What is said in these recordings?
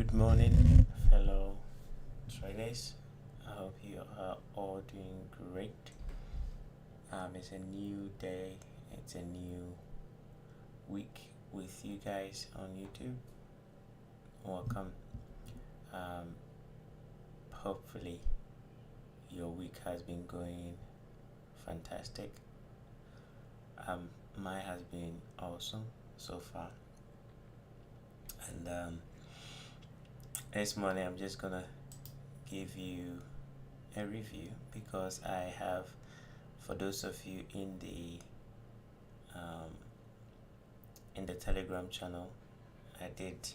Good morning, fellow traders. I hope you are all doing great. It's a new day, it's a new week with you guys on YouTube. Welcome. Hopefully, your week has been going fantastic. Mine has been awesome so far. And this morning, I'm just gonna give you a review because I have, for those of you in the Telegram channel, I did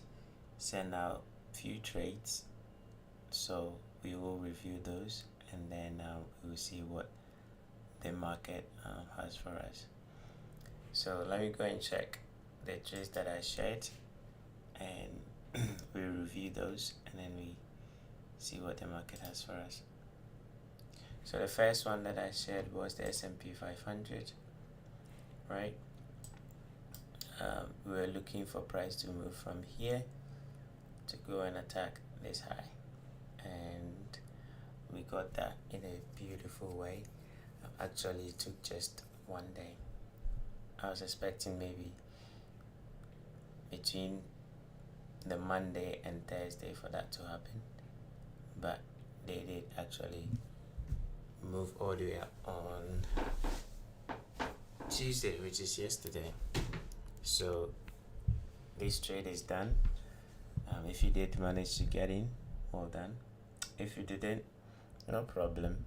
send out few trades, so we will review those and then we'll see what the market has for us. So let me go and check the trades that I shared, and we review those and then we see what the market has for us. So the first one that I shared was the S&P 500, right? We were looking for price to move from here to go and attack this high, and we got that in a beautiful way. Actually, it took just one day. I was expecting maybe between the Monday and Thursday for that to happen, but they did actually move all the way up on Tuesday, which is yesterday. So this trade is done. If you did manage to get in, well done. If you didn't, no problem.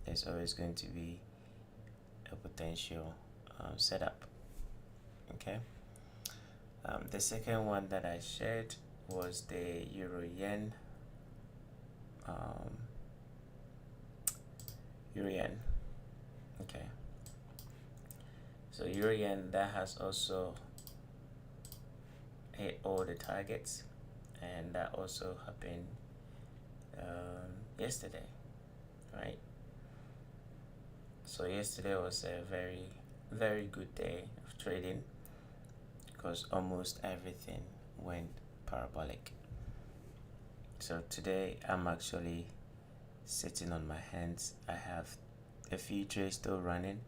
There's always going to be a potential setup. Okay. The second one that I shared was the Euro Yen. Euro Yen. Okay. So Euro Yen, that has also hit all the targets, and that also happened yesterday, right? So yesterday was a very good day of trading because almost everything went parabolic. So today I'm actually sitting on my hands. I have a few trades still running,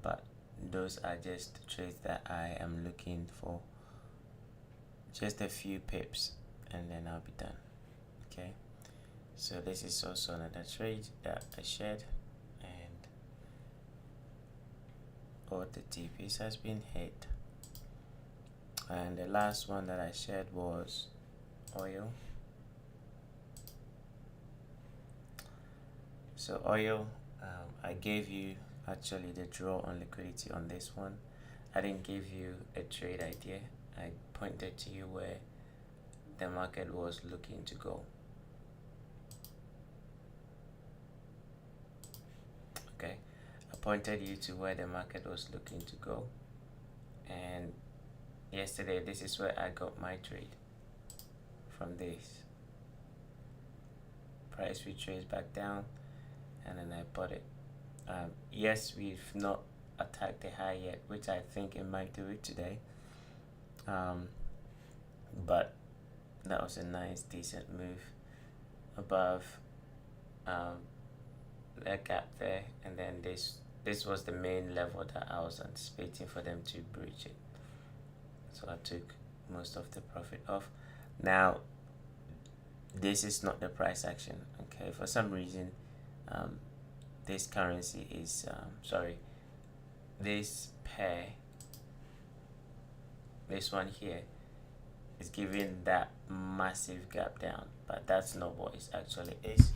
but those are just trades that I am looking for just a few pips and then I'll be done. Okay, so this is also another trade that I shared, and all the TPs has been hit. And the last one that I shared was oil. So oil, I gave you actually the draw on liquidity on this one. I didn't give you a trade idea. I pointed to you where the market was looking to go. Okay, I pointed you to where the market was looking to go, and yesterday this is where I got my trade from this. Price retraced back down and then I bought it. Yes, we've not attacked the high yet, which I think it might do it today. But that was a nice decent move above that gap there, and then this was the main level that I was anticipating for them to breach it. So I took most of the profit off. Now this is not the price action, okay? For some reason this currency is this pair, this one here, is giving that massive gap down, but that's not what it actually is.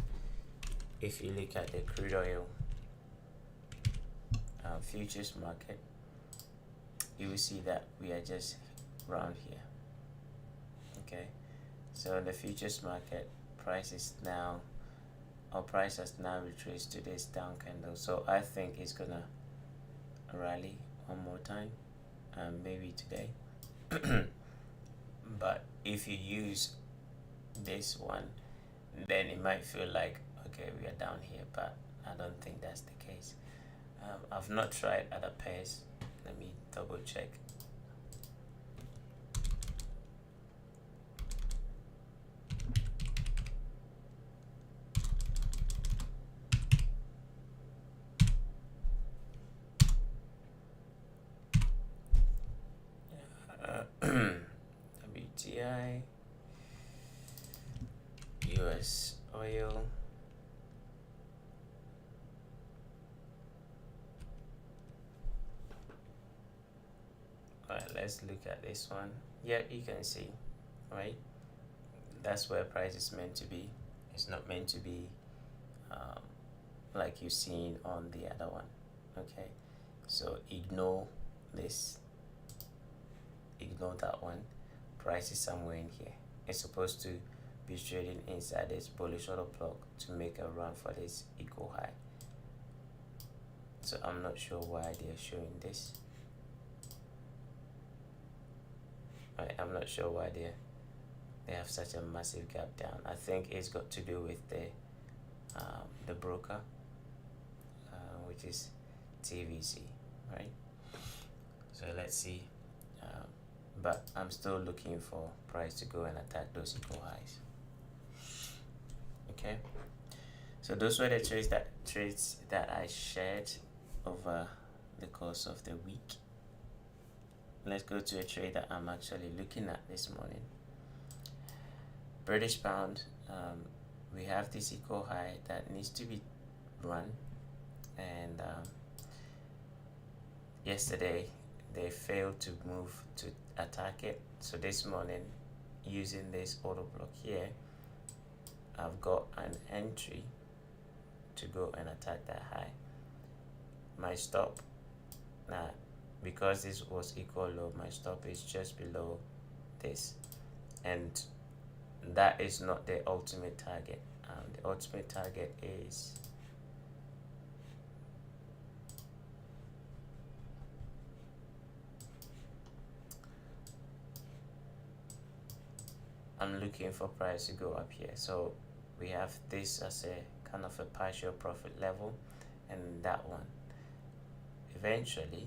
If you look at the crude oil futures market, you will see that we are just around here. Okay, so the futures market price has now retraced to this down candle, so I think it's gonna rally one more time, maybe today. But if you use this one, then it might feel like, okay, we are down here, but I don't think that's the case. I've not tried other pairs. Let me double check. Alright, let's look at this one. Yeah, you can see, right? That's where price is meant to be. It's not meant to be like you've seen on the other one. Okay, so ignore this, ignore that one. Price is somewhere in here. It's supposed to be trading inside this bullish order block to make a run for this equal high. So I'm not sure why they're showing this. I'm not sure why they have such a massive gap down. I think it's got to do with the broker, which is TVC, right? So let's see. But I'm still looking for price to go and attack those equal highs. Okay. So those were the trades that I shared over the course of the week. Let's go to a trade that I'm actually looking at this morning. British pound. We have this equal high that needs to be run, and yesterday they failed to move to attack it. So this morning, using this order block here, I've got an entry to go and attack that high. My stop now, because this was equal low, my stop is just below this, and that is not the ultimate target. The ultimate target is I'm looking for price to go up here. So we have this as a kind of a partial profit level, and that one. Eventually,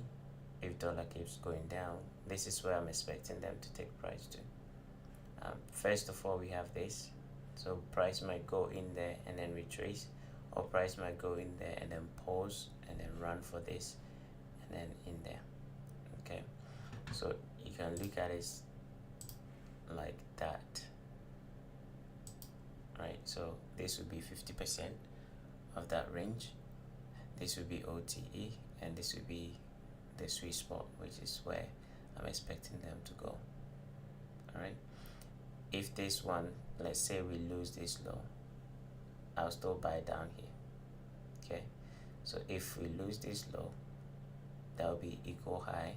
if dollar keeps going down, this is where I'm expecting them to take price to. First of all, we have this. So price might go in there and then retrace, or price might go in there and then pause and then run for this and then in there. Okay, so you can look at it like that, right? So this would be 50% of that range. This would be OTE, and this would be the sweet spot, which is where I'm expecting them to go. All right, if this one, let's say we lose this low, I'll still buy down here. Okay, so if we lose this low, that will be equal high.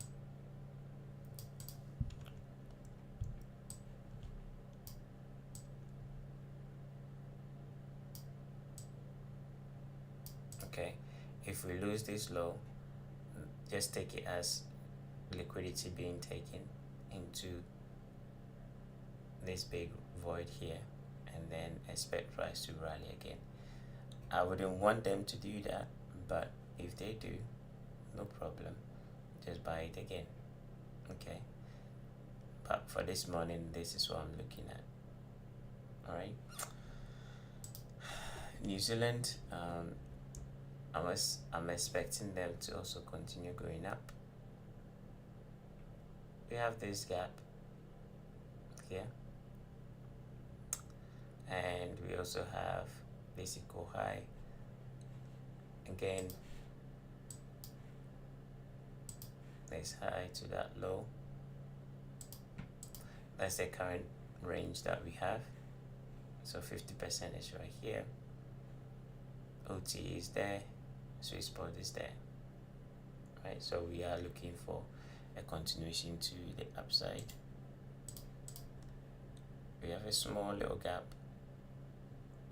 Okay, if we lose this low, just take it as liquidity being taken into this big void here, and then expect price to rally again. I wouldn't want them to do that, but if they do, no problem, just buy it again. Okay, but for this morning, this is what I'm looking at. All right, New Zealand, I'm expecting them to also continue going up. We have this gap here, and we also have this equal high again, this high to that low. That's the current range that we have. So 50% is right here, OT is there, sweet spot is there, right? So we are looking for a continuation to the upside. We have a small little gap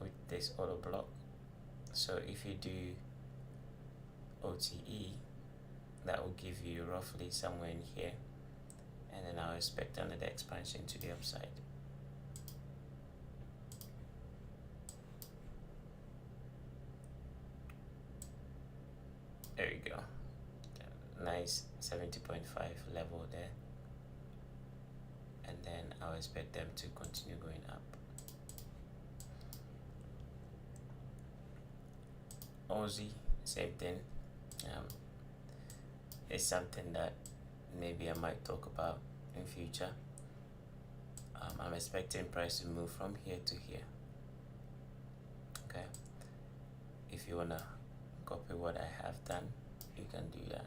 with this auto block. So if you do OTE, that will give you roughly somewhere in here, and then I'll expect another expansion to the upside. There we go. Nice 70.5 level there, and then I'll expect them to continue going up. Aussie, same thing. It's something that maybe I might talk about in future. I'm expecting price to move from here to here. Okay, if you wanna copy what I have done, you can do that.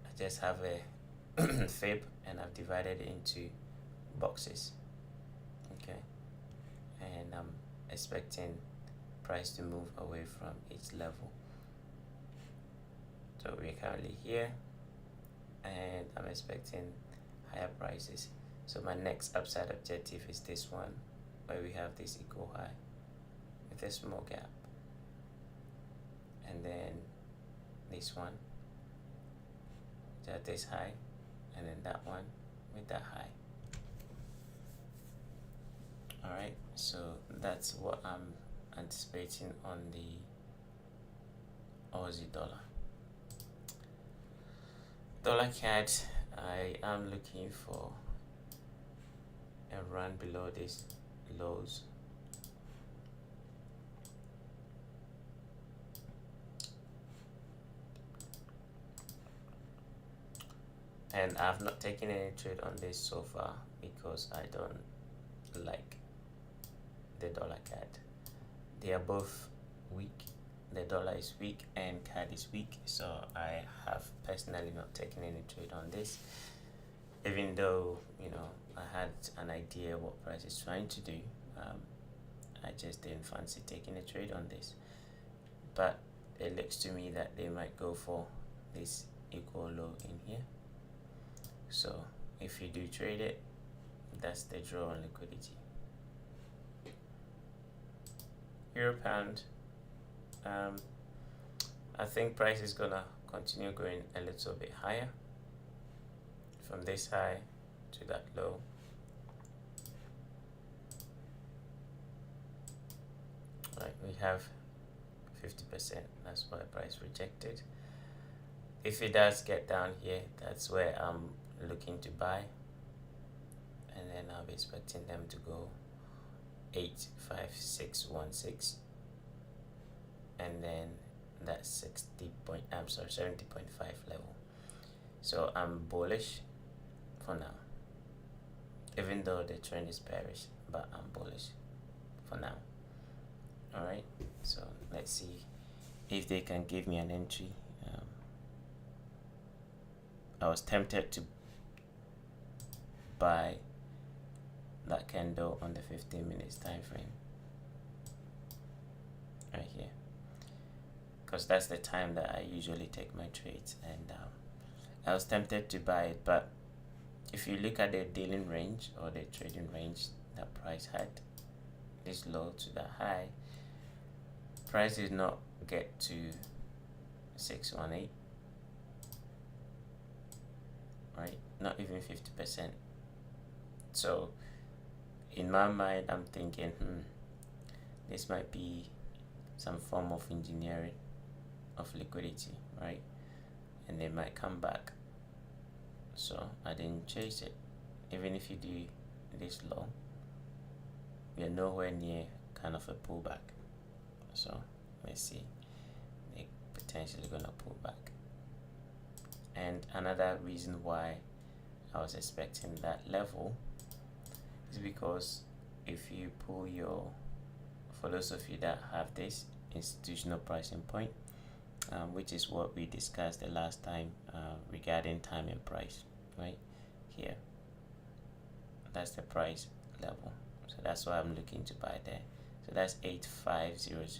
I just have fib, and I've divided it into boxes. Okay, and I'm expecting price to move away from each level. So we're currently here, and I'm expecting higher prices. So my next upside objective is this one, where we have this equal high with a small gap, and then this one at this high, and then that one with that high. Alright, so that's what I'm anticipating on the Aussie dollar. Dollar CAD, I am looking for a run below these lows. And I've not taken any trade on this so far because I don't like the dollar CAD. They are both weak. The dollar is weak and CAD is weak, so I have personally not taken any trade on this, even though, you know, I had an idea what price is trying to do. I just didn't fancy taking a trade on this, but it looks to me that they might go for this equal low in here. So if you do trade it, that's the draw on liquidity. Euro pound, I think price is gonna continue going a little bit higher from this high to that low. Right, we have 50%. That's why price rejected. If it does get down here, that's where I'm looking to buy, and then I'll be expecting them to go 85616, and then that's 70.5 level. So I'm bullish for now, even though the trend is bearish, but I'm bullish for now. All right, so let's see if they can give me an entry. I was tempted to buy that candle on the 15 minutes time frame right here, because that's the time that I usually take my trades, and I was tempted to buy it. But if you look at the dealing range or the trading range that price had, this low to the high, price did not get to 618, right? Not even 50%. So in my mind, I'm thinking, this might be some form of engineering of liquidity, right? And they might come back. So I didn't chase it. Even if you do this long, we are nowhere near kind of a pullback. So let's see, they're potentially gonna pull back. And another reason why I was expecting that level is because if you pull your, for those of you that have this institutional pricing point, which is what we discussed the last time regarding time and price, right here, that's the price level. So that's why I'm looking to buy there. So that's 85000,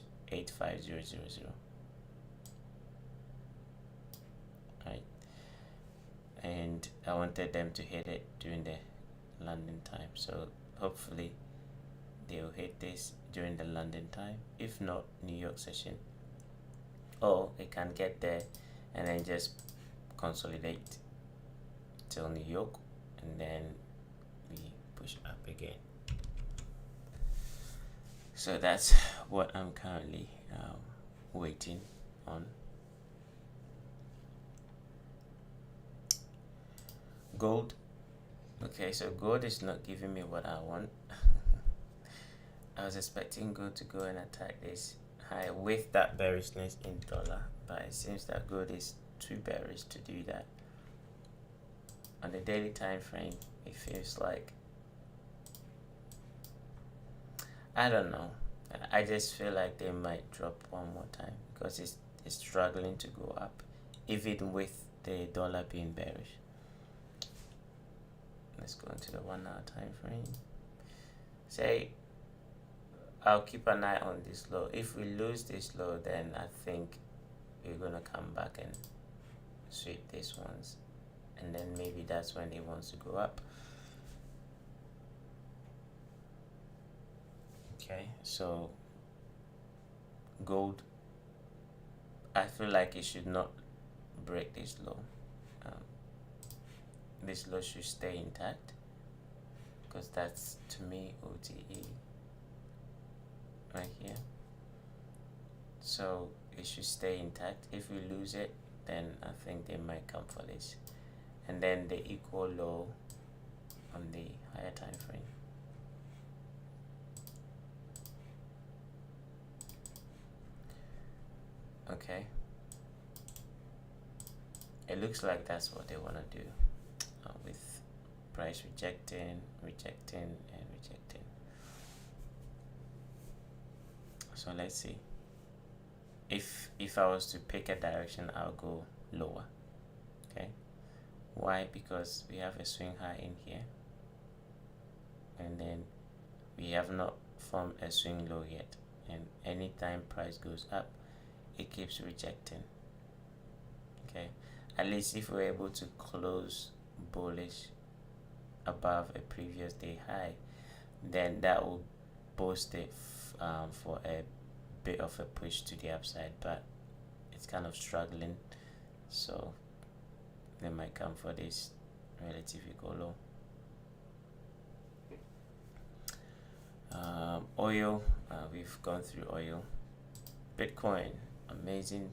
right? And I wanted them to hit it during the London time, so hopefully they'll hit this during the London time, if not New York session, or they can get there and then just consolidate till New York, and then we push up again. So that's what I'm currently waiting on. Gold. Okay, so gold is not giving me what I want. I was expecting gold to go and attack this high with that bearishness in dollar, but it seems that gold is too bearish to do that. On the daily time frame, it feels like, I don't know, I just feel like they might drop one more time because it's struggling to go up, even with the dollar being bearish. let's go into the 1 hour time frame. Say I'll keep an eye on this low. If we lose this low, then I think we're gonna come back and sweep these ones, and then maybe that's when it wants to go up. Okay, so gold, I feel like it should not break this low. This low should stay intact, because that's, to me, OTE right here. So it should stay intact. If we lose it, then I think they might come for this, and then the equal low on the higher time frame. Okay, it looks like that's what they want to do, with price rejecting, and rejecting. So let's see. If I was to pick a direction, I'll go lower. Okay, why? Because we have a swing high in here, and then we have not formed a swing low yet, and anytime price goes up, it keeps rejecting. Okay, at least if we're able to close bullish above a previous day high, then that will boost it for a bit of a push to the upside, but it's kind of struggling, so they might come for this relative equal low. Oil, we've gone through oil. Bitcoin, amazing.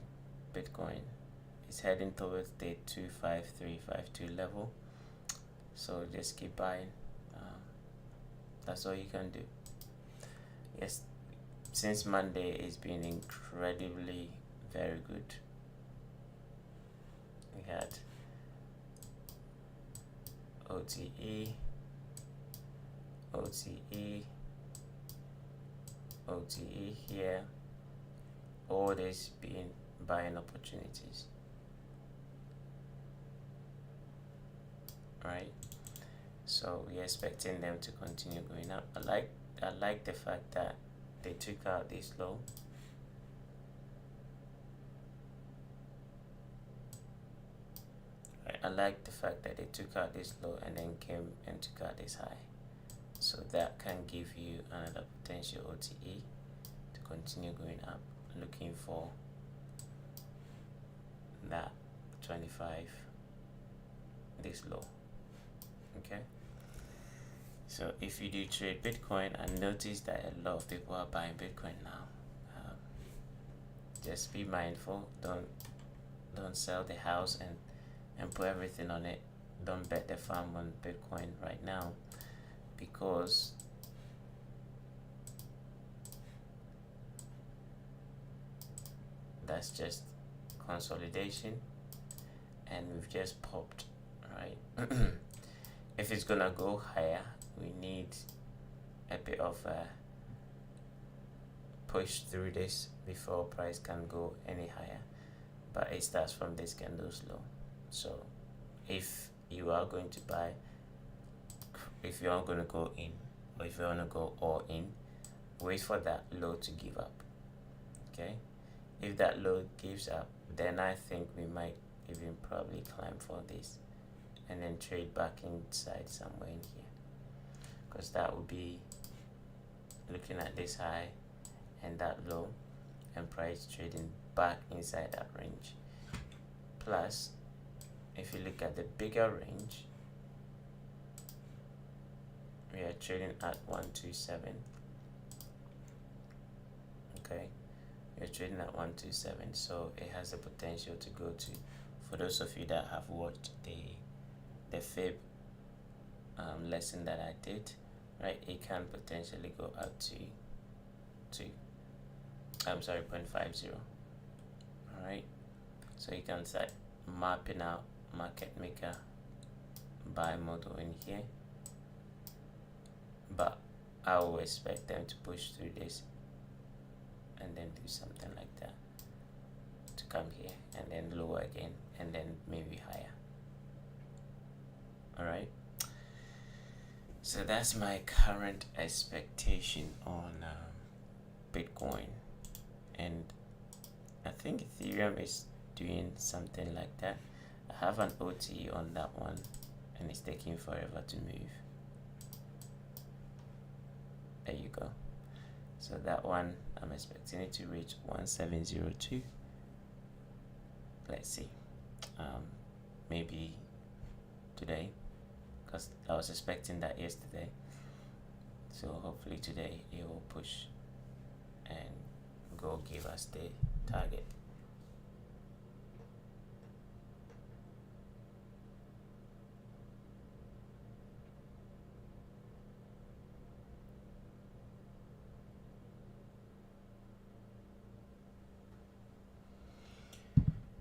Bitcoin is heading towards the 25352 level, so just keep buying. That's all you can do. Yes, since Monday, it's been incredibly very good. We had OTE, OTE, OTE here, all this being buying opportunities, right? So we're expecting them to continue going up. I like the fact that they took out this low. I like the fact that they took out this low and then came and took out this high. So that can give you another potential OTE to continue going up, looking for that 25, this low. Okay, so if you do trade Bitcoin, I notice that a lot of people are buying Bitcoin now. Just be mindful. Don't sell the house and put everything on it. Don't bet the farm on Bitcoin right now, because that's just consolidation, and we've just popped, right? If it's gonna go higher, we need a bit of a push through this before price can go any higher, but it starts from this candle's low. So if you are going to buy, if you are going to go in, or if you want to go all in, wait for that low to give up. Okay, if that low gives up, then I think we might even probably climb for this and then trade back inside somewhere in here, because that would be looking at this high and that low, and price trading back inside that range. Plus, if you look at the bigger range, we are trading at 127. Okay, we are trading at 127, so it has the potential to go to, for those of you that have watched the fib lesson that I did, right, it can potentially go up to 0.50. All right, so you can start mapping out market maker buy model in here, but I will expect them to push through this and then do something like that to come here and then lower again and then maybe higher. All right, So that's my current expectation on Bitcoin, and I think Ethereum is doing something like that. I have an OT on that one, and it's taking forever to move. There you go. So that one, I'm expecting it to reach 1702. Let's see. Maybe today, because I was expecting that yesterday. So hopefully today it will push and go give us the target.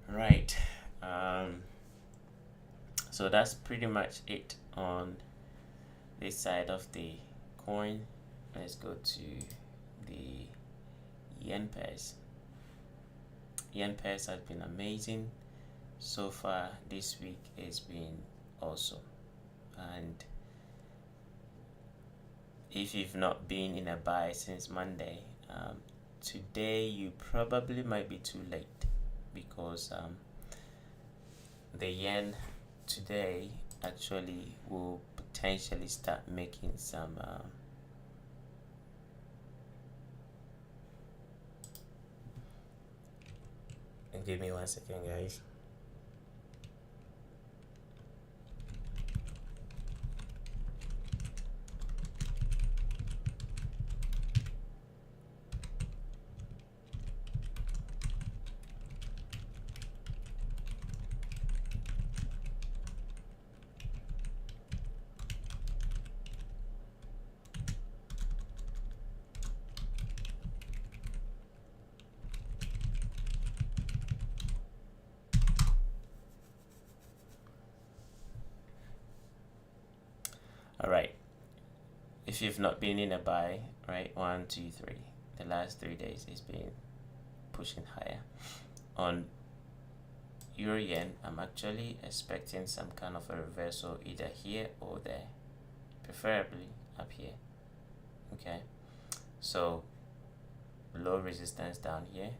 Right. So that's pretty much it on this side of the coin. Let's go to the yen pairs. Yen pairs has been amazing so far. This week has been awesome, and if you've not been in a buy since Monday, today you probably might be too late, because the yen today actually will potentially start making some give me 1 second, guys. All right, if you've not been in a buy, right, 1 2 3, the last 3 days it's been pushing higher. On euro yen, I'm actually expecting some kind of a reversal either here or there, preferably up here. Okay, so low resistance down here,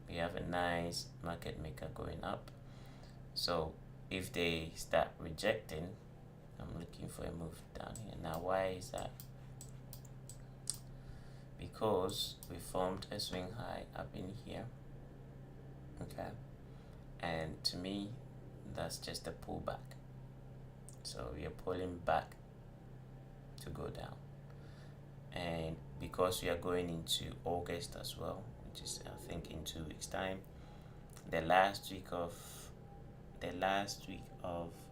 we have a nice market maker going up. So if they start rejecting, I'm looking for a move down here. Now why is that? Because we formed a swing high up in here. Okay, and to me that's just a pullback. So we are pulling back to go down, and because we are going into August as well, which is I think in 2 weeks time, the last week of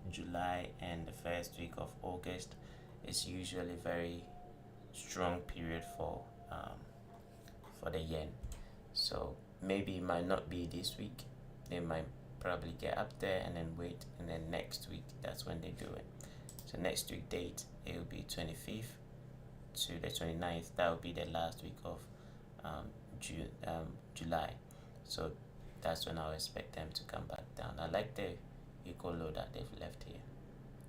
July and the first week of August is usually very strong period for the yen. So maybe it might not be this week. They might probably get up there and then wait, and then next week that's when they do it. So next week date, it will be 25th to the 29th. That will be the last week of July. So that's when I'll expect them to come back down. I like the equal low that they've left here.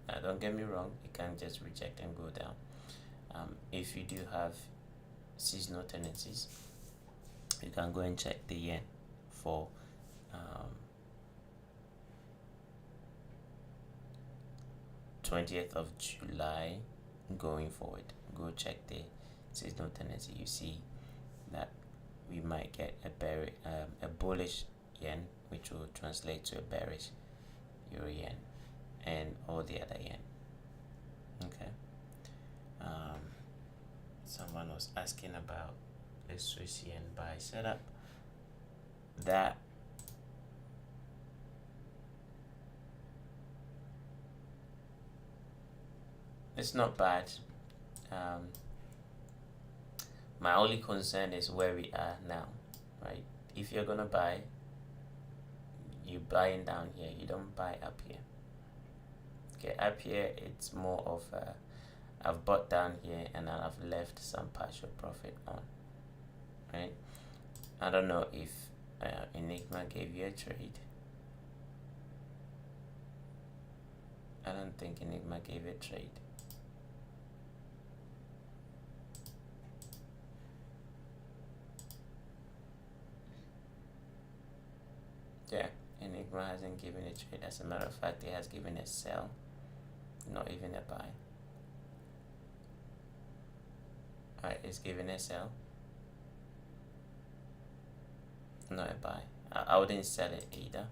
Now don't get me wrong, you can't just reject and go down. If you do have seasonal tendencies, you can go and check the yen for 20th of July going forward. Go check the seasonal tendency. You see that we might get a bullish yen, which will translate to a bearish euro yen and all the other yen. Okay. Someone was asking about the Swiss yen buy setup. That it's not bad. My only concern is where we are now, right? If you're gonna buy, you buying down here, you don't buy up here. Okay, up here it's more of I've bought down here and I've left some partial profit on, right? I don't know if Enigma gave you a trade. I don't think Enigma gave a trade. Enigma hasn't given a trade. As a matter of fact, it has given a sell, not even a buy. Alright, it's giving a sell, not a buy. I wouldn't sell it either,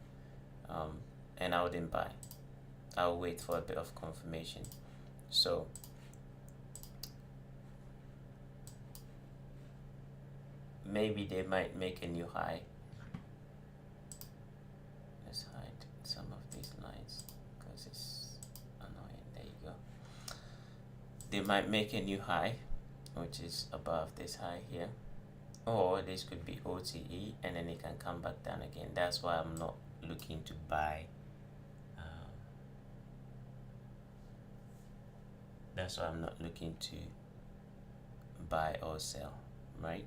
and I wouldn't buy. I'll wait for a bit of confirmation. So maybe they might make a new high. Let's hide some of these lines because it's annoying. There you go. They might make a new high, which is above this high here, or this could be OTE and then it can come back down again. That's why I'm not looking to buy. That's why I'm not looking to buy or sell, right?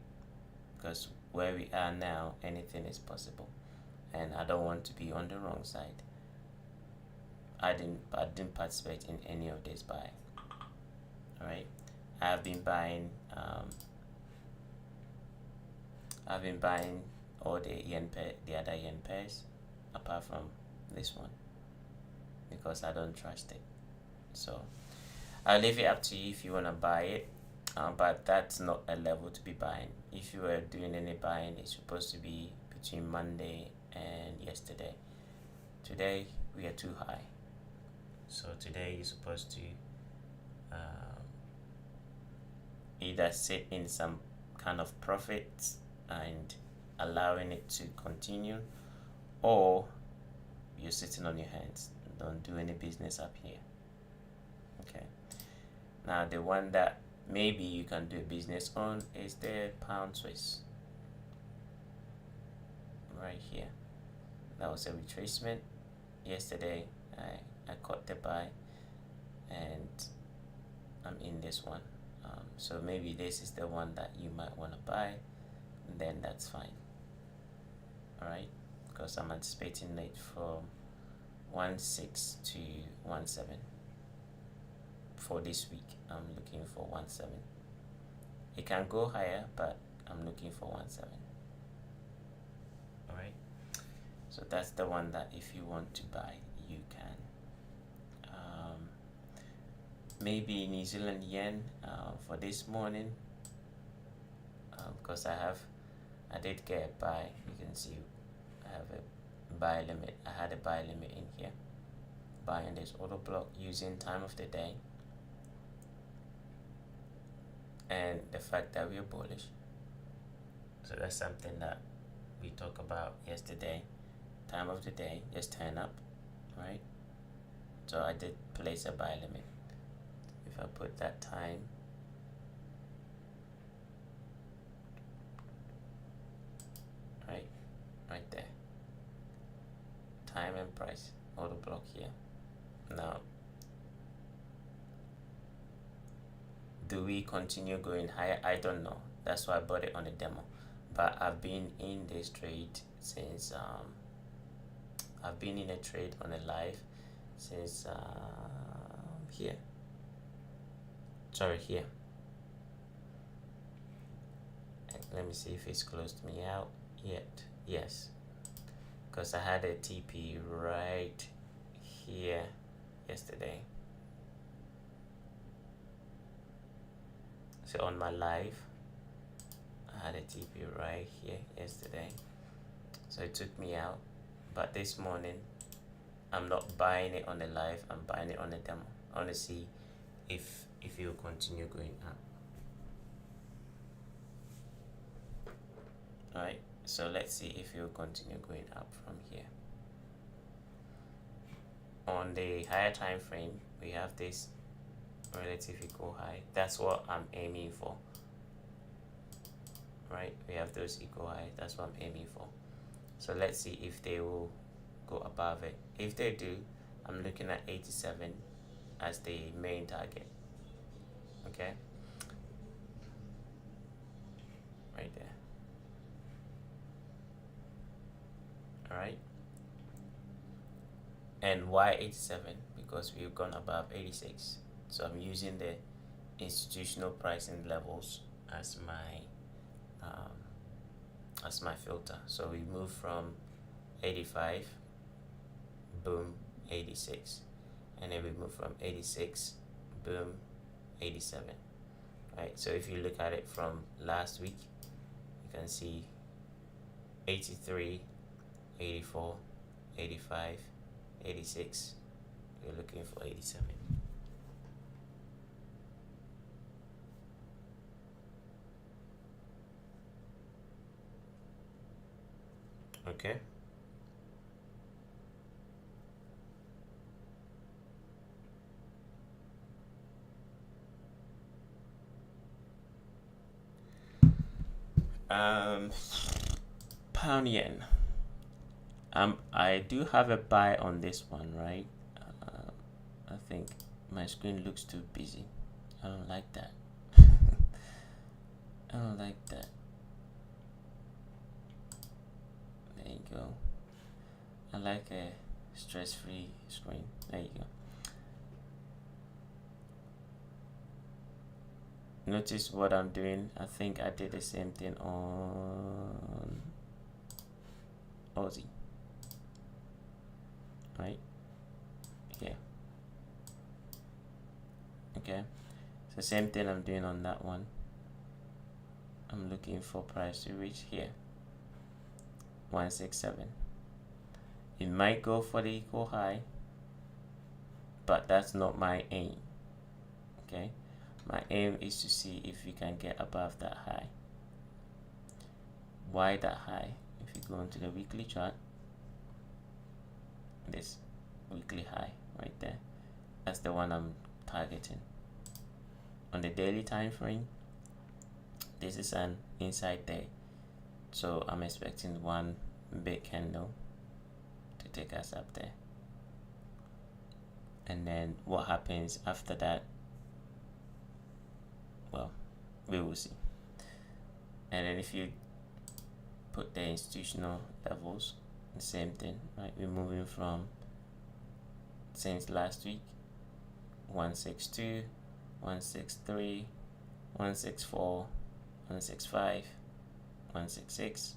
Because where we are now, anything is possible, and I don't want to be on the wrong side. I didn't participate in any of this buying. All right, I've been buying all the other yen pairs, apart from this one, because I don't trust it. So I'll leave it up to you if you want to buy it, but that's not a level to be buying. If you were doing any buying, it's supposed to be between Monday and yesterday. Today we are too high, so today you're supposed to either sit in some kind of profits and allowing it to continue, or you're sitting on your hands. Don't do any business up here. Okay. Now the one that maybe you can do a business on is the pound Swiss. Right here. That was a retracement. Yesterday I caught the buy and I'm in this one. So maybe this is the one that you might want to buy, and then that's fine. Alright, because I'm anticipating it from 1.6 to 1.7. For this week, I'm looking for 1.7. It can go higher, but I'm looking for 1.7. Alright, so that's the one that if you want to buy, you can. Maybe New Zealand yen for this morning, because I did get a buy. You can see I have a buy limit. I had a buy limit in here, buying this auto block using time of the day and the fact that we are bullish. So that's something that we talked about yesterday. Time of the day, just turn up, right? So I did place a buy limit. If I put that time, right there, time and price, auto block here. Now, do we continue going higher? I don't know. That's why I bought it on a demo. But I've been in this trade since I've been in a trade on a live since here. Sorry, here. Let me see if it's closed me out yet. Yes, because I had a TP right here yesterday. So on my live, I had a TP right here yesterday. So it took me out. But this morning, I'm not buying it on the live. I'm buying it on the demo. I want to see if it will continue going up. Alright, so let's see if it will continue going up from here. On the higher time frame, we have this relative equal high. That's what I'm aiming for. Right, we have those equal high. That's what I'm aiming for. So let's see if they will go above it. If they do, I'm looking at 87 as the main target. Okay, right there. All right, and why 87? Because we've gone above 86. So I'm using the institutional pricing levels as my filter. So we moved from 85 boom, 86. And then we move from 86, boom, 87. Right, so if you look at it from last week, you can see 83, 84, 85, 86. You're looking for 87. Okay. Pound yen. I do have a buy on this one, right? I think my screen looks too busy. I don't like that. I don't like that. There you go. I like a stress-free screen. There you go. Notice what I'm doing. I think I did the same thing on Aussie. Right? Here. Okay. So same thing I'm doing on that one. I'm looking for price to reach here. 167. It might go for the equal high, but that's not my aim. Okay, my aim is to see if we can get above that high. Why that high? If you go into the weekly chart, this weekly high right there, that's the one I'm targeting. On the daily time frame, this is an inside day, so I'm expecting one big candle to take us up there, and then what happens after that, well, we will see. And then if you put the institutional levels, the same thing, right? We're moving from, since last week, 162, 163, 164, 165, 166,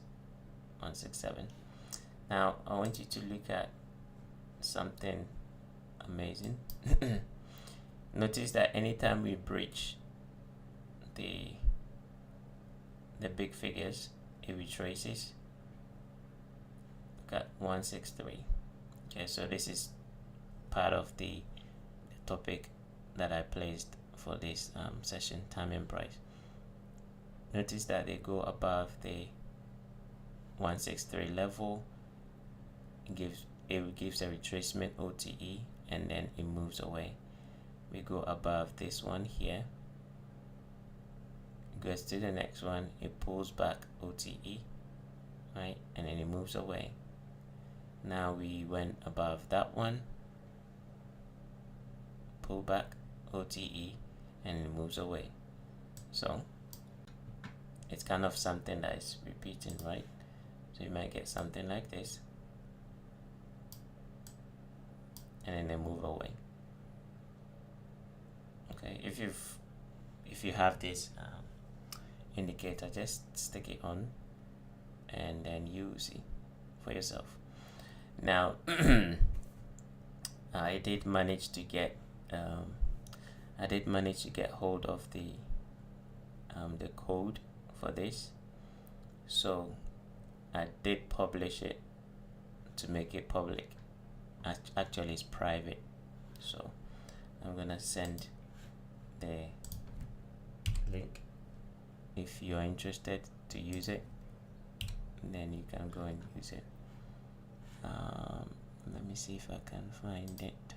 167. Now I want you to look at something amazing. Notice that anytime we breach the big figures, it retraces. Look at 163. Okay, so this is part of the topic that I placed for this session, time and price. Notice that they go above the 163 level. It gives a retracement OTE, and then it moves away. We go above this one here, goes to the next one, it pulls back OTE, right, and then it moves away. Now we went above that one, pull back OTE, and it moves away. So it's kind of something that is repeating, right? So you might get something like this, and then they move away. Okay, if you have this indicator, just stick it on, and then you see for yourself. Now I did manage to get hold of the code for this, so I did publish it to make it public. Actually it's private, so I'm gonna send the link. If you're interested to use it, then you can go and use it. Let me see if I can find it.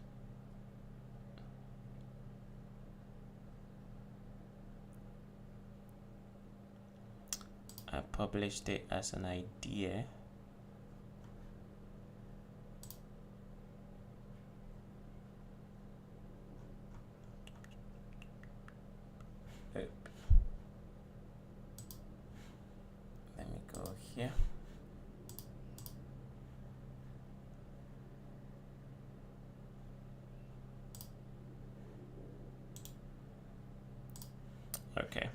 I published it as an idea. Let me go here. Okay,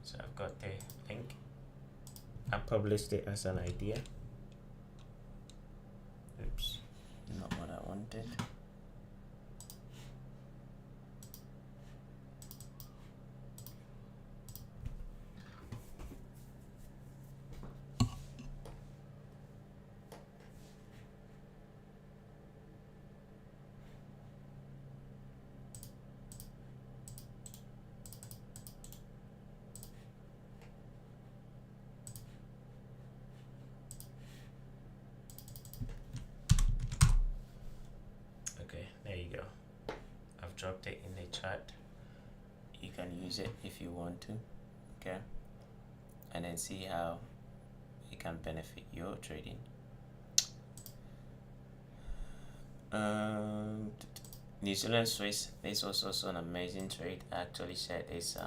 so I've got the link. I published it as an idea. Oops, not what wanted. Okay, there you go. I've dropped it in the chat. You can use it if you want to, okay? And then see how it can benefit your trading. New Zealand Swiss, this was also an amazing trade. I actually shared this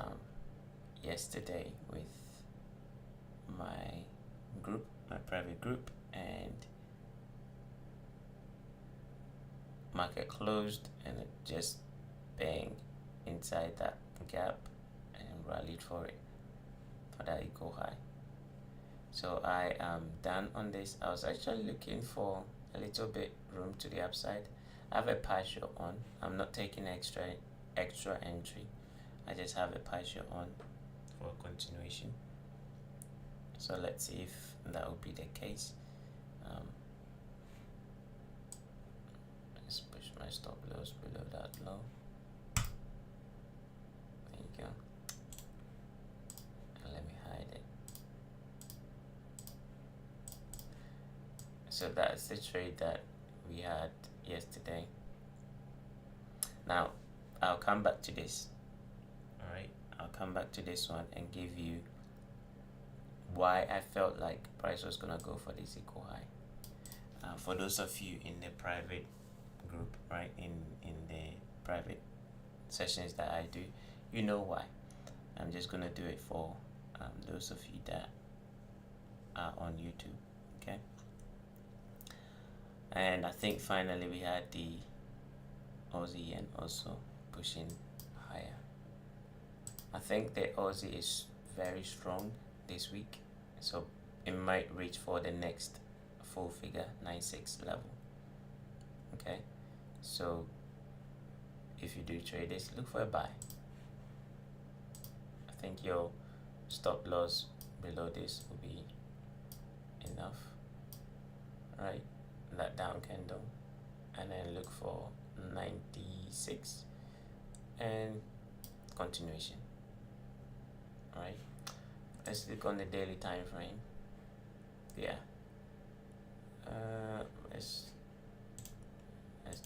yesterday with my group, my private group, and market closed and it just banged inside that gap and rallied for that equal high. So I am done on this. I was actually looking for a little bit room to the upside. I have a partial on. I'm not taking extra entry. I just have a partial on for continuation. So let's see if that will be the case. Let's push my stop loss below that low. There you go. And let me hide it. So that's the trade that we had yesterday. Now I'll come back to this. Alright, I'll come back to this one and give you why I felt like price was gonna go for this equal high. For those of you in the private group, right, in the private sessions that I do, you know why. I'm just gonna do it for those of you that are on YouTube, okay? And I think finally we had the Aussie Yen also pushing higher. I think the Aussie is very strong this week, so it might reach for the next full figure 96 level. Okay, so if you do trade this, look for a buy. I think your stop loss below this will be enough, right? That down candle, and then look for 96 and continuation. Right, let's look on the daily time frame. Yeah, let's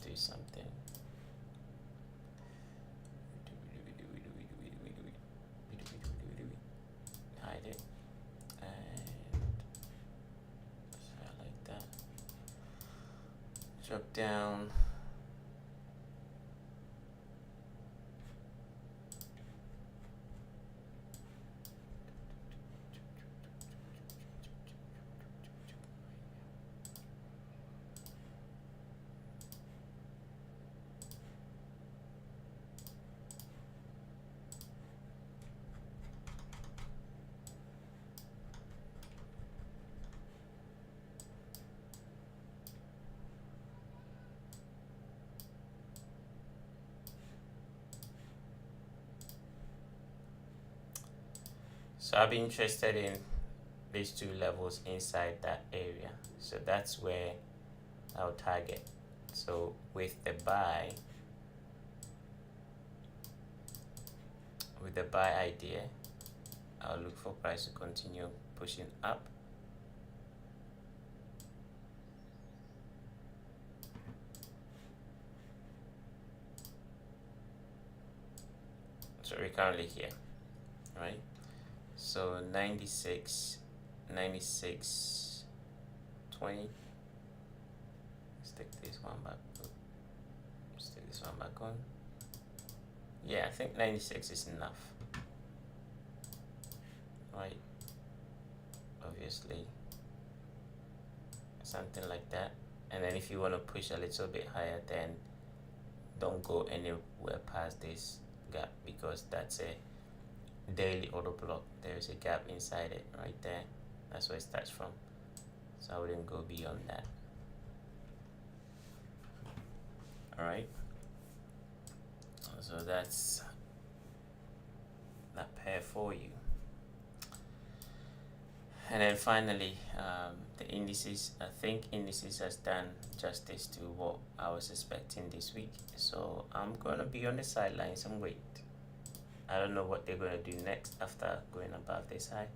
do something. Hide it and like that. Drop down. So I'll be interested in these two levels inside that area. So that's where I'll target. So with the buy idea, I'll look for price to continue pushing up. So we're currently here, right? So 96, 96, 20. Let's take this one back. Let's take this one back on. Yeah, I think 96 is enough, right? Obviously, something like that. And then if you want to push a little bit higher, then don't go anywhere past this gap, because that's a daily order block. There is a gap inside it right there. That's where it starts from. So I wouldn't go beyond that. So that's that pair for you. And then finally, the indices. I think indices has done justice to what I was expecting this week. So I'm gonna be on the sidelines and wait. I don't know what they're gonna do next after going above this high.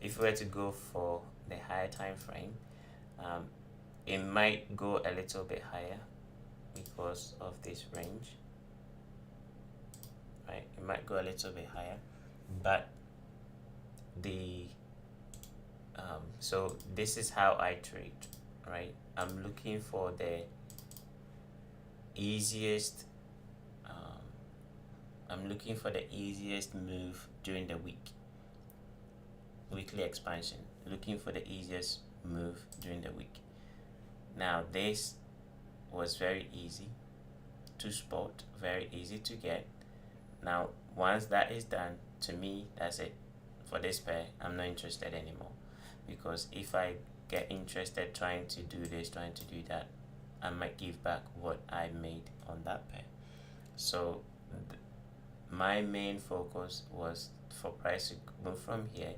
If we were to go for the higher time frame, it might go a little bit higher because of this range. Right, it might go a little bit higher, but the so this is how I trade, right? I'm looking for the easiest move during the week. Weekly expansion, looking for the easiest move during the week. Now this was very easy to spot, very easy to get. Now once that is done, to me that's it for this pair. I'm not interested anymore, because if I get interested trying to do this, trying to do that, I might give back what I made on that pair. So my main focus was for price to move from here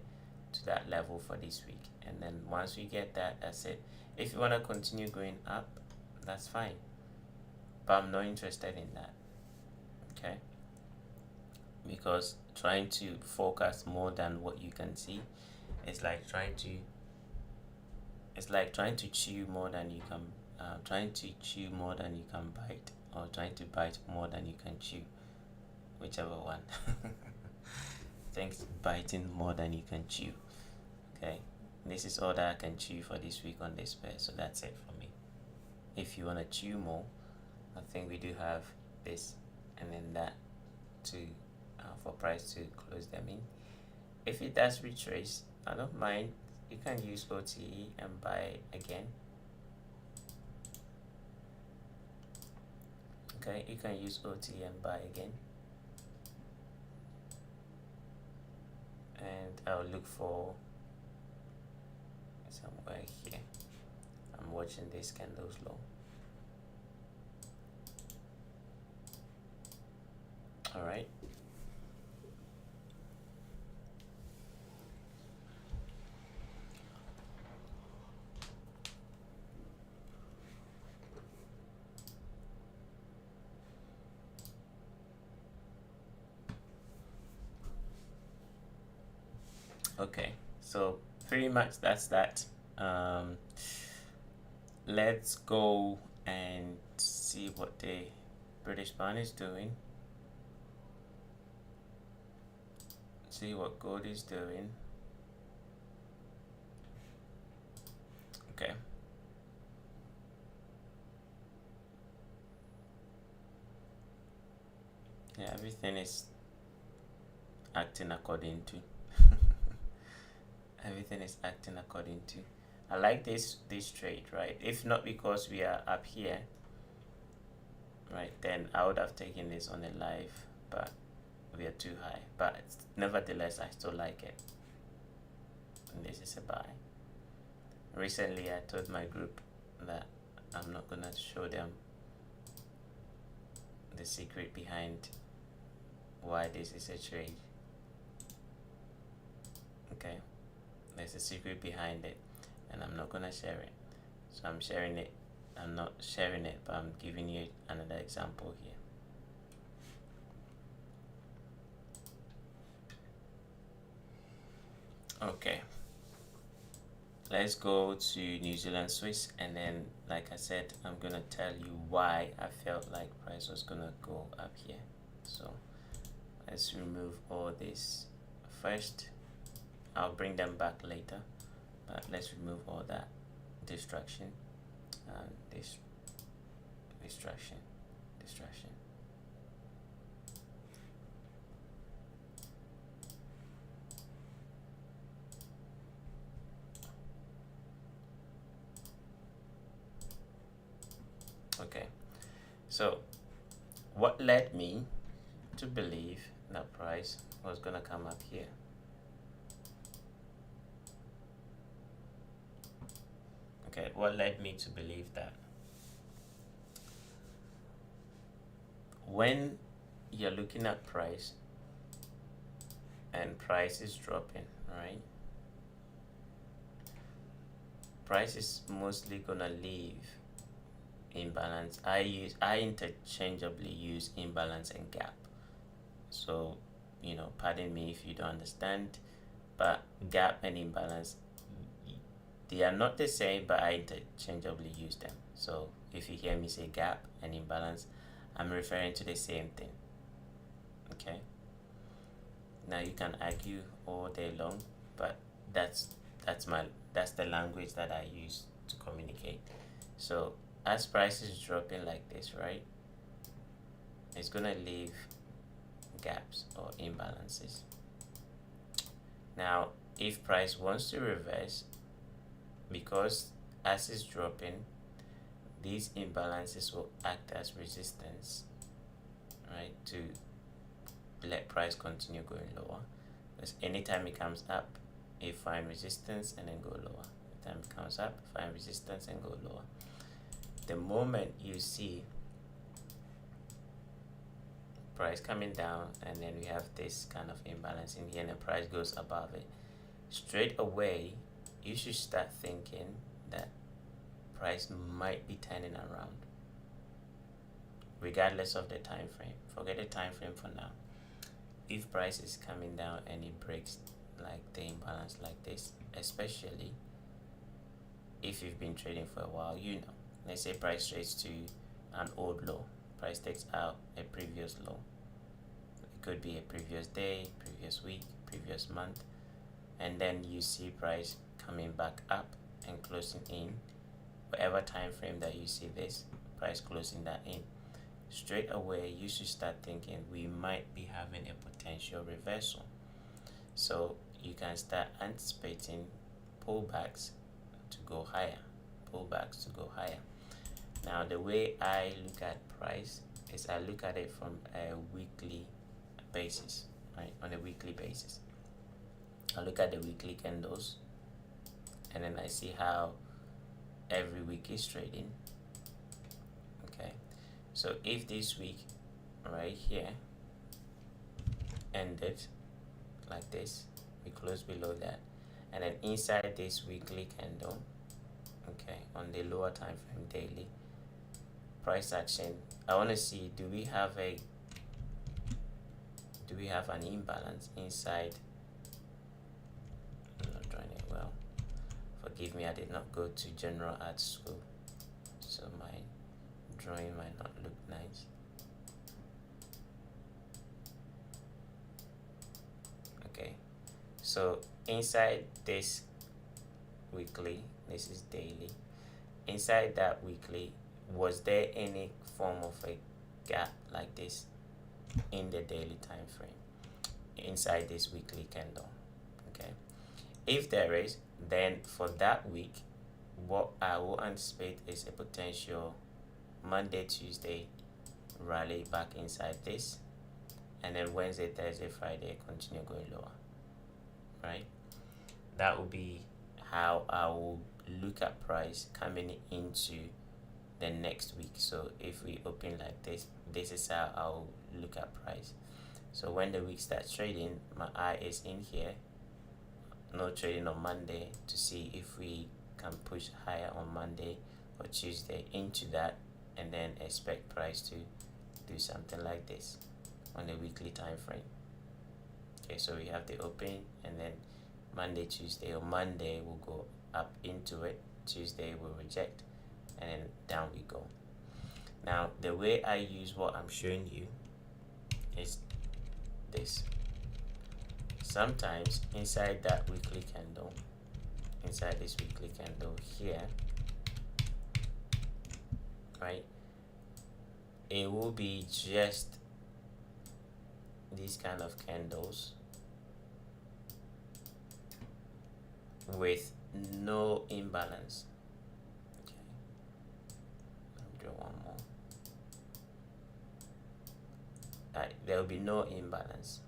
to that level for this week, and then once we get that, that's it. If you want to continue going up, that's fine, but I'm not interested in that. Okay, because trying to focus more than what you can see is like trying to chew more than you can bite, or trying to bite more than you can chew, whichever one. Thanks, biting more than you can chew. Okay, this is all that I can chew for this week on this pair, so that's it for me. If you want to chew more, I think we do have this and then that to for price to close them in. If it does retrace, I don't mind. You can use OTE and buy again. Okay, you can use OTE and buy again. And I'll look for somewhere here. I'm watching these candles low. All right. Okay, so pretty much that's that. Let's go and see what the British pound is doing. See what gold is doing. Okay. Yeah, everything is acting according to. Everything is acting according to. I like this trade, right? If not because we are up here, right, then I would have taken this on a live, but we are too high. But nevertheless, I still like it. And this is a buy. Recently, I told my group that I'm not gonna show them the secret behind why this is a trade. Okay, there's a secret behind it, and I'm not gonna share it. So I'm sharing it. I'm not sharing it, but I'm giving you another example here. Okay, let's go to New Zealand Swiss, and then like I said, I'm gonna tell you why I felt like price was gonna go up here. So let's remove all this first. I'll bring them back later, but let's remove all that distraction and this distraction. Okay, so what led me to believe that price was gonna come up here? Okay, what led me to believe that? When you're looking at price and price is dropping, right? Price is mostly gonna leave imbalance. I interchangeably use imbalance and gap. So, pardon me if you don't understand, but gap and imbalance, they are not the same, but I interchangeably use them. So if you hear me say gap and imbalance, I'm referring to the same thing. Okay. Now you can argue all day long, but that's the language that I use to communicate. So as price is dropping like this, right, it's gonna leave gaps or imbalances. Now if price wants to reverse, because as it's dropping, these imbalances will act as resistance, right, to let price continue going lower. Because anytime it comes up, it find resistance and then go lower. Anytime it comes up, find resistance and go lower. The moment you see price coming down and then we have this kind of imbalance in here and the price goes above it, straight away you should start thinking that price might be turning around, regardless of the time frame. Forget the time frame for now. If price is coming down and it breaks like the imbalance like this, especially if you've been trading for a while, let's say price trades to an old low, price takes out a previous low. It could be a previous day, previous week, previous month, and then you see price coming back up and closing in whatever time frame that you see this price closing that in. Straight away you should start thinking we might be having a potential reversal. So you can start anticipating pullbacks to go higher. Now the way I look at price is I look at it from a weekly basis, right? On a weekly basis, I look at the weekly candles and then I see how every week is trading. Okay, so if this week right here ended like this, we close below that, and then inside this weekly candle, okay, on the lower time frame daily price action, I want to see, do we have an imbalance inside? I'm not drawing it well, forgive me, I did not go to general art school, so my drawing might not look nice. Okay, so inside this weekly, this is daily, inside that weekly, was there any form of a gap like this in the daily time frame inside this weekly candle? Okay, if there is, then for that week what I will anticipate is a potential Monday, Tuesday rally back inside this, and then Wednesday, Thursday, Friday continue going lower, right? That will be how I will look at price coming into the next week. So if we open like this, this is how I'll look at price. So when the week starts trading, my eye is in here, no trading on Monday, to see if we can push higher on Monday or Tuesday into that, and then expect price to do something like this on the weekly time frame. Okay, so we have the open, and then Monday, Tuesday, or Monday will go up into it, Tuesday will reject, and then down we go. Now the way I use what I'm showing you is this. Sometimes inside that weekly candle, inside this weekly candle here, right, it will be just these kind of candles with no imbalance. Okay, let me draw one more. There will be no imbalance,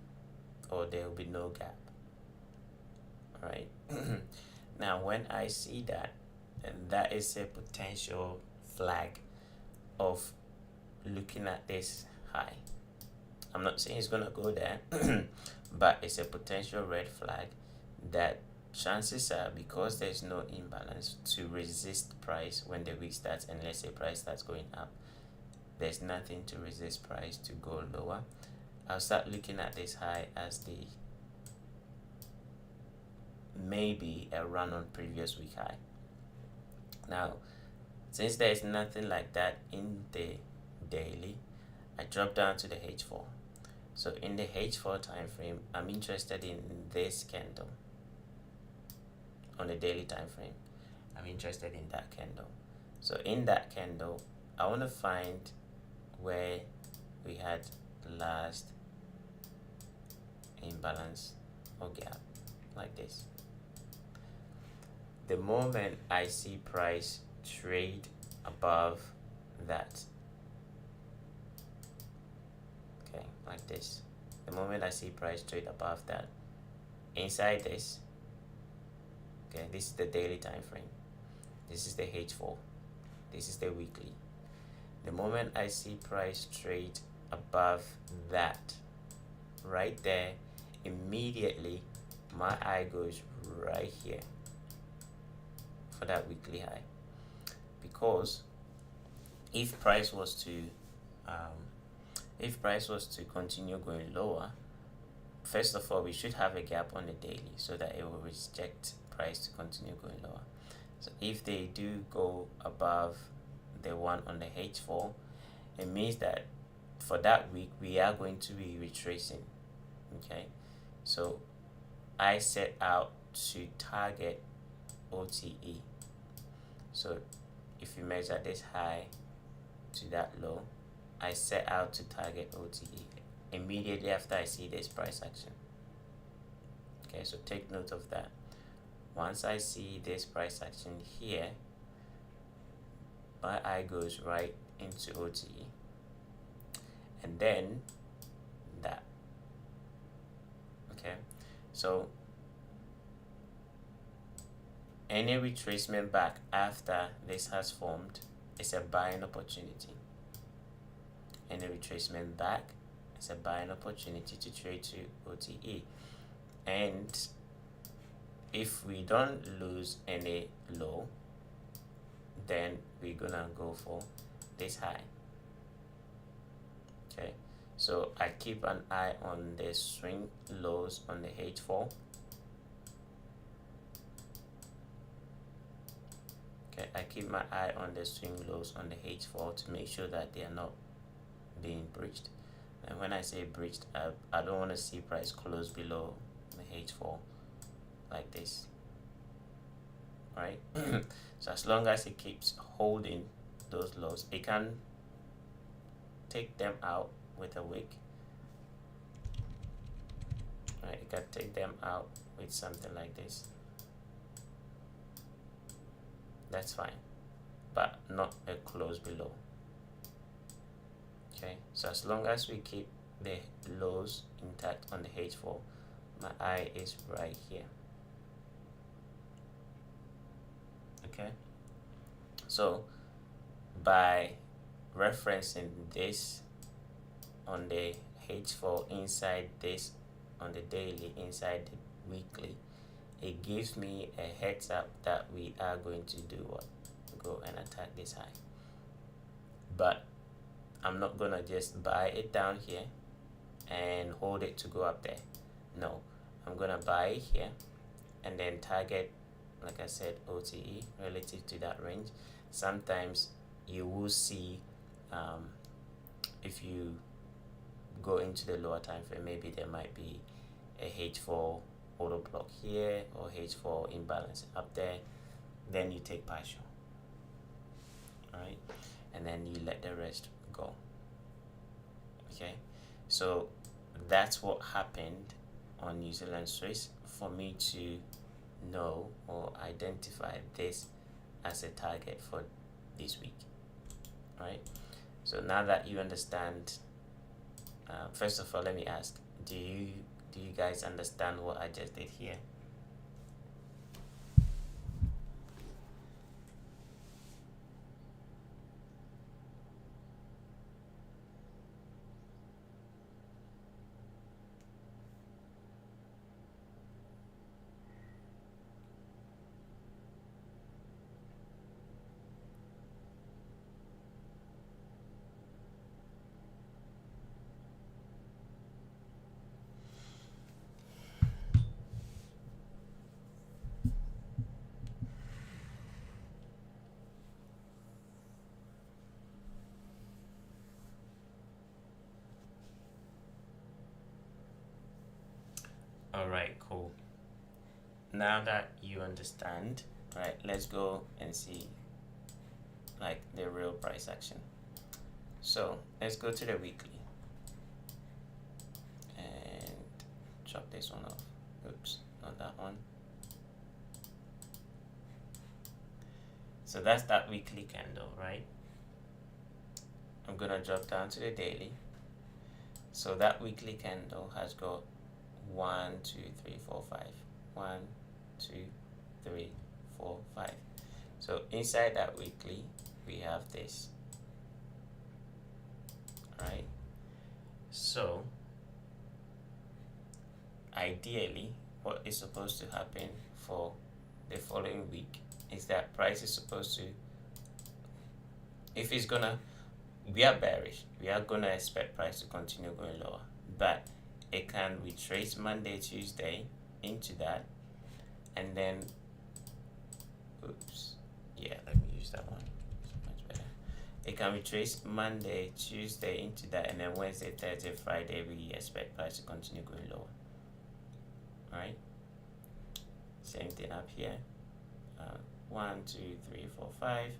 or there will be no gap. All right. Now when I see that, and that is a potential flag of looking at this high. I'm not saying it's gonna go there, but it's a potential red flag that chances are, because there's no imbalance to resist price when the week starts, and let's say price starts going up, there's nothing to resist price to go lower. I'll start looking at this high as the maybe a run on previous week high. Now, since there is nothing like that in the daily, I drop down to the H4. So in the H4 time frame, I'm interested in this candle. On the daily time frame, I'm interested in that candle. So in that candle, I want to find where we had last imbalance or gap, like this. The moment I see price trade above that, okay, like this, the moment I see price trade above that, inside this, okay, this is the daily time frame, this is the H4, this is the weekly. The moment I see price trade above that, right there, immediately my eye goes right here for that weekly high. Because if price was to continue going lower, first of all, we should have a gap on the daily so that it will reject price to continue going lower. So if they do go above the one on the H4, it means that for that week we are going to be retracing. Okay, so I set out to target OTE. So if you measure this high to that low, I set out to target OTE immediately after I see this price action. Okay, so take note of that. Once I see this price action here, my eye goes right into OTE, and then that. Okay, so any retracement back after this has formed is a buying opportunity. Any retracement back is a buying opportunity to trade to OTE. And if we don't lose any low, then we're gonna go for this high. Okay, so I keep an eye on the swing lows on the H4. Okay, I keep my eye on the swing lows on the H4 to make sure that they are not being breached. And when I say breached, I don't want to see price close below the H4 like this, right? So as long as it keeps holding those lows, it can take them out with a wick, right? It can take them out with something like this. That's fine, but not a close below. Okay, so as long as we keep the lows intact on the H4, my eye is right here. Okay, so by referencing this on the H4 inside this on the daily, inside the weekly, it gives me a heads up that we are going to do what? Go and attack this high. But I'm not gonna just buy it down here and hold it to go up there. No, I'm gonna buy it here and then target, like I said, OTE relative to that range. Sometimes you will see if you go into the lower time frame, maybe there might be a H4 auto block here or H4 imbalance up there, then you take partial, right? And then you let the rest go. Okay, so that's what happened on New Zealand Swiss for me to know or identify this as a target for this week, right? So now that you understand, first of all, let me ask, do you guys understand what I just did here? All right, cool. Now that you understand, right, let's go and see like the real price action. So let's go to the weekly and chop this one off. Oops, not that one. So that's that weekly candle, right? I'm gonna drop down to the daily. So that weekly candle has got 1, 2, 3, 4, 5. 1, 2, 3, 4, 5. So inside that weekly, we have this, right? So ideally, what is supposed to happen for the following week is that price is supposed to, if it's gonna, we are bearish, we are gonna expect price to continue going lower, but it can retrace Monday, Tuesday into that, and then, oops, yeah, let me use that one, so much better. It can retrace Monday, Tuesday into that, and then Wednesday, Thursday, Friday, we expect price to continue going lower. Right? Same thing up here. 1, 2, 3, 4, 5.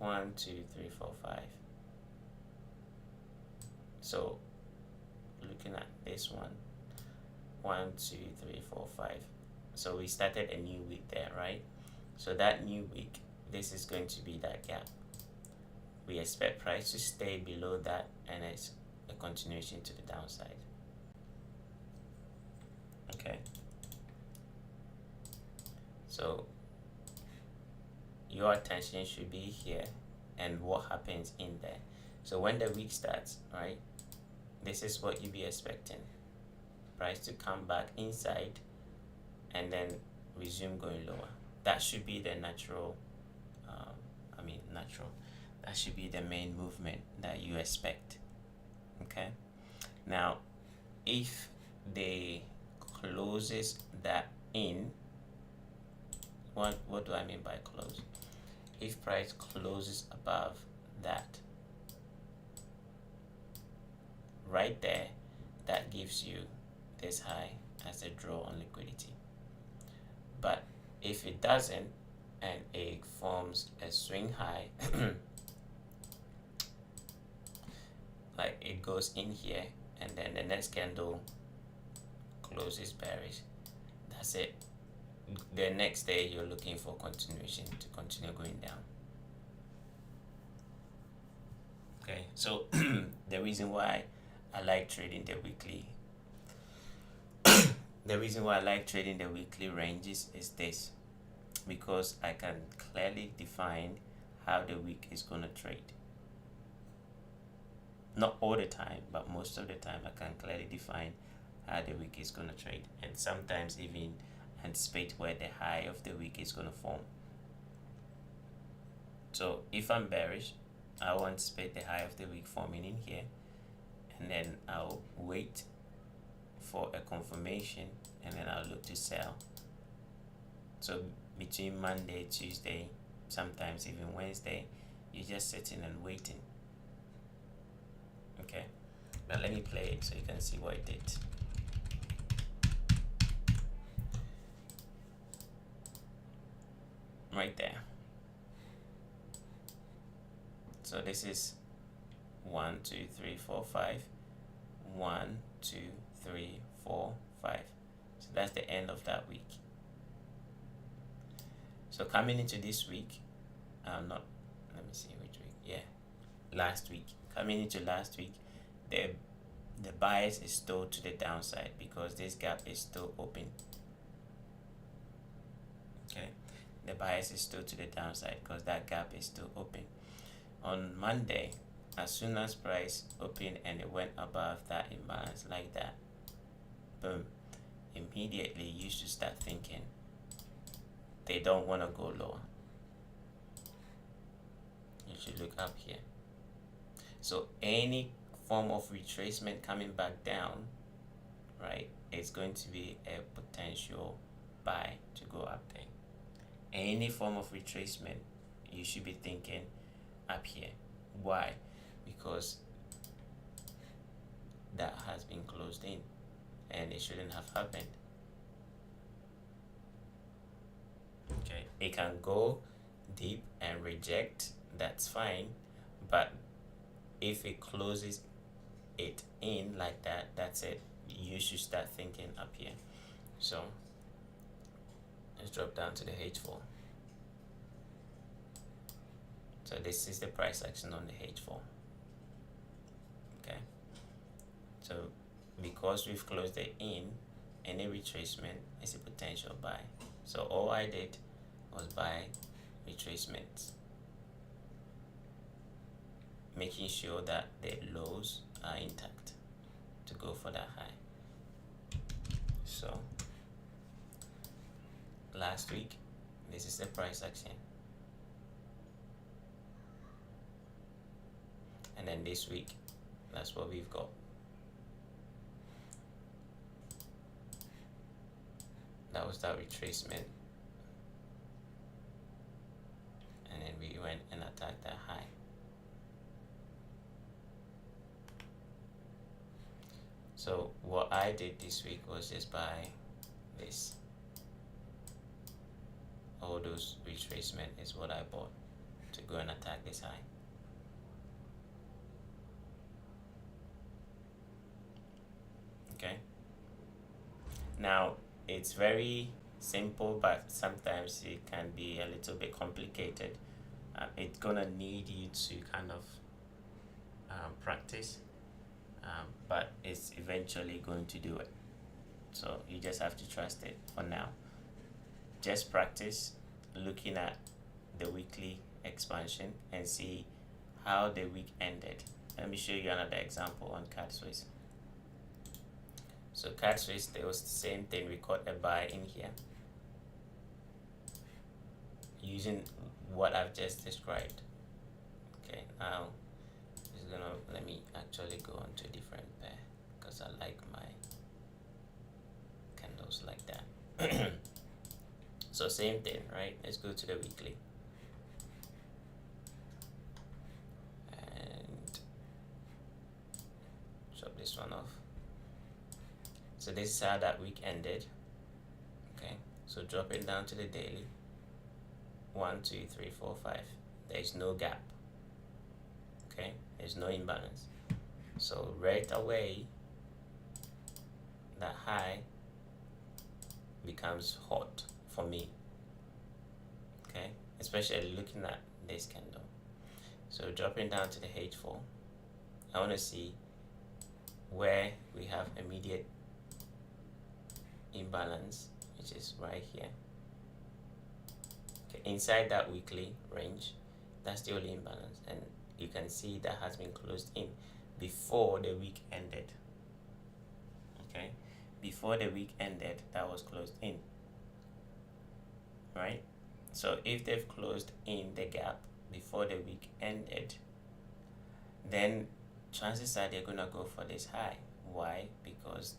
1, 2, 3, 4, 5. So looking at this one, 1, 2, 3, 4, 5. So we started a new week there, right? So that new week, this is going to be that gap. We expect price to stay below that, and it's a continuation to the downside. Okay. So your attention should be here and what happens in there. So when the week starts, right, this is what you be expecting. Price to come back inside and then resume going lower. That should be the natural, that should be the main movement that you expect. Okay. Now, if they closes that in, what do I mean by close? If price closes above that, right there, that gives you this high as a draw on liquidity. But if it doesn't and it forms a swing high, like it goes in here and then the next candle closes bearish, that's it. The next day you're looking for continuation to continue going down. Okay, so the reason why I like trading the weekly ranges is this, because I can clearly define how the week is going to trade. Not all the time, but most of the time I can clearly define how the week is going to trade, and sometimes even anticipate where the high of the week is going to form. So if I'm bearish, I will anticipate the high of the week forming in here, and then I'll wait for a confirmation, and then I'll look to sell. So between Monday, Tuesday, sometimes even Wednesday, you're just sitting and waiting. Okay, but let me play it so you can see what it did. Right there. So this is 1, 2, 3, 4, 5. 1, 2, 3, 4, 5. So that's the end of that week. So coming into this week, let me see which week. Yeah, last week. Coming into last week, the bias is still to the downside because this gap is still open. Okay, the bias is still to the downside because that gap is still open. On Monday, as soon as price opened and it went above that imbalance like that, boom, immediately you should start thinking they don't want to go lower. You should look up here. So any form of retracement coming back down, right, it's going to be a potential buy to go up there. Any form of retracement, you should be thinking up here. Why? Because that has been closed in. and it shouldn't have happened. Okay, it can go deep and reject, that's fine, but if it closes it in like that, that's it. You should start thinking up here. So let's drop down to the H4. So this is the price action on the H4. Okay, so because we've closed it in, any retracement is a potential buy. So all I did was buy retracements, making sure that the lows are intact to go for that high. So last week, this is the price action, and then this week, that's what we've got. That was that retracement, and then we went and attacked that high. So what I did this week was just buy this. All those retracement is what I bought to go and attack this high. Okay. Now it's very simple, but sometimes it can be a little bit complicated. It's gonna need you to kind of practice, but it's eventually going to do it. So you just have to trust it for now. Just practice looking at the weekly expansion and see how the week ended. Let me show you another example on Card Swiss. So Card Swiss, there was the same thing. We caught a buy in here using what I've just described. Okay, now it's gonna let me actually go on to a different pair because I like my candles like that. So same thing, right? Let's go to the weekly and chop this one off. So this is how that week ended. Okay, so dropping down to the daily. 1, 2, 3, 4, 5. There's no gap. Okay, there's no imbalance. So right away, that high becomes hot for me. Okay, especially looking at this candle. So dropping down to the H4, I want to see where we have immediate imbalance, which is right here. Okay, inside that weekly range, that's the only imbalance, and you can see that has been closed in before the week ended. Okay, before the week ended, that was closed in, right? So if they've closed in the gap before the week ended, then chances are they're gonna go for this high. Why? Because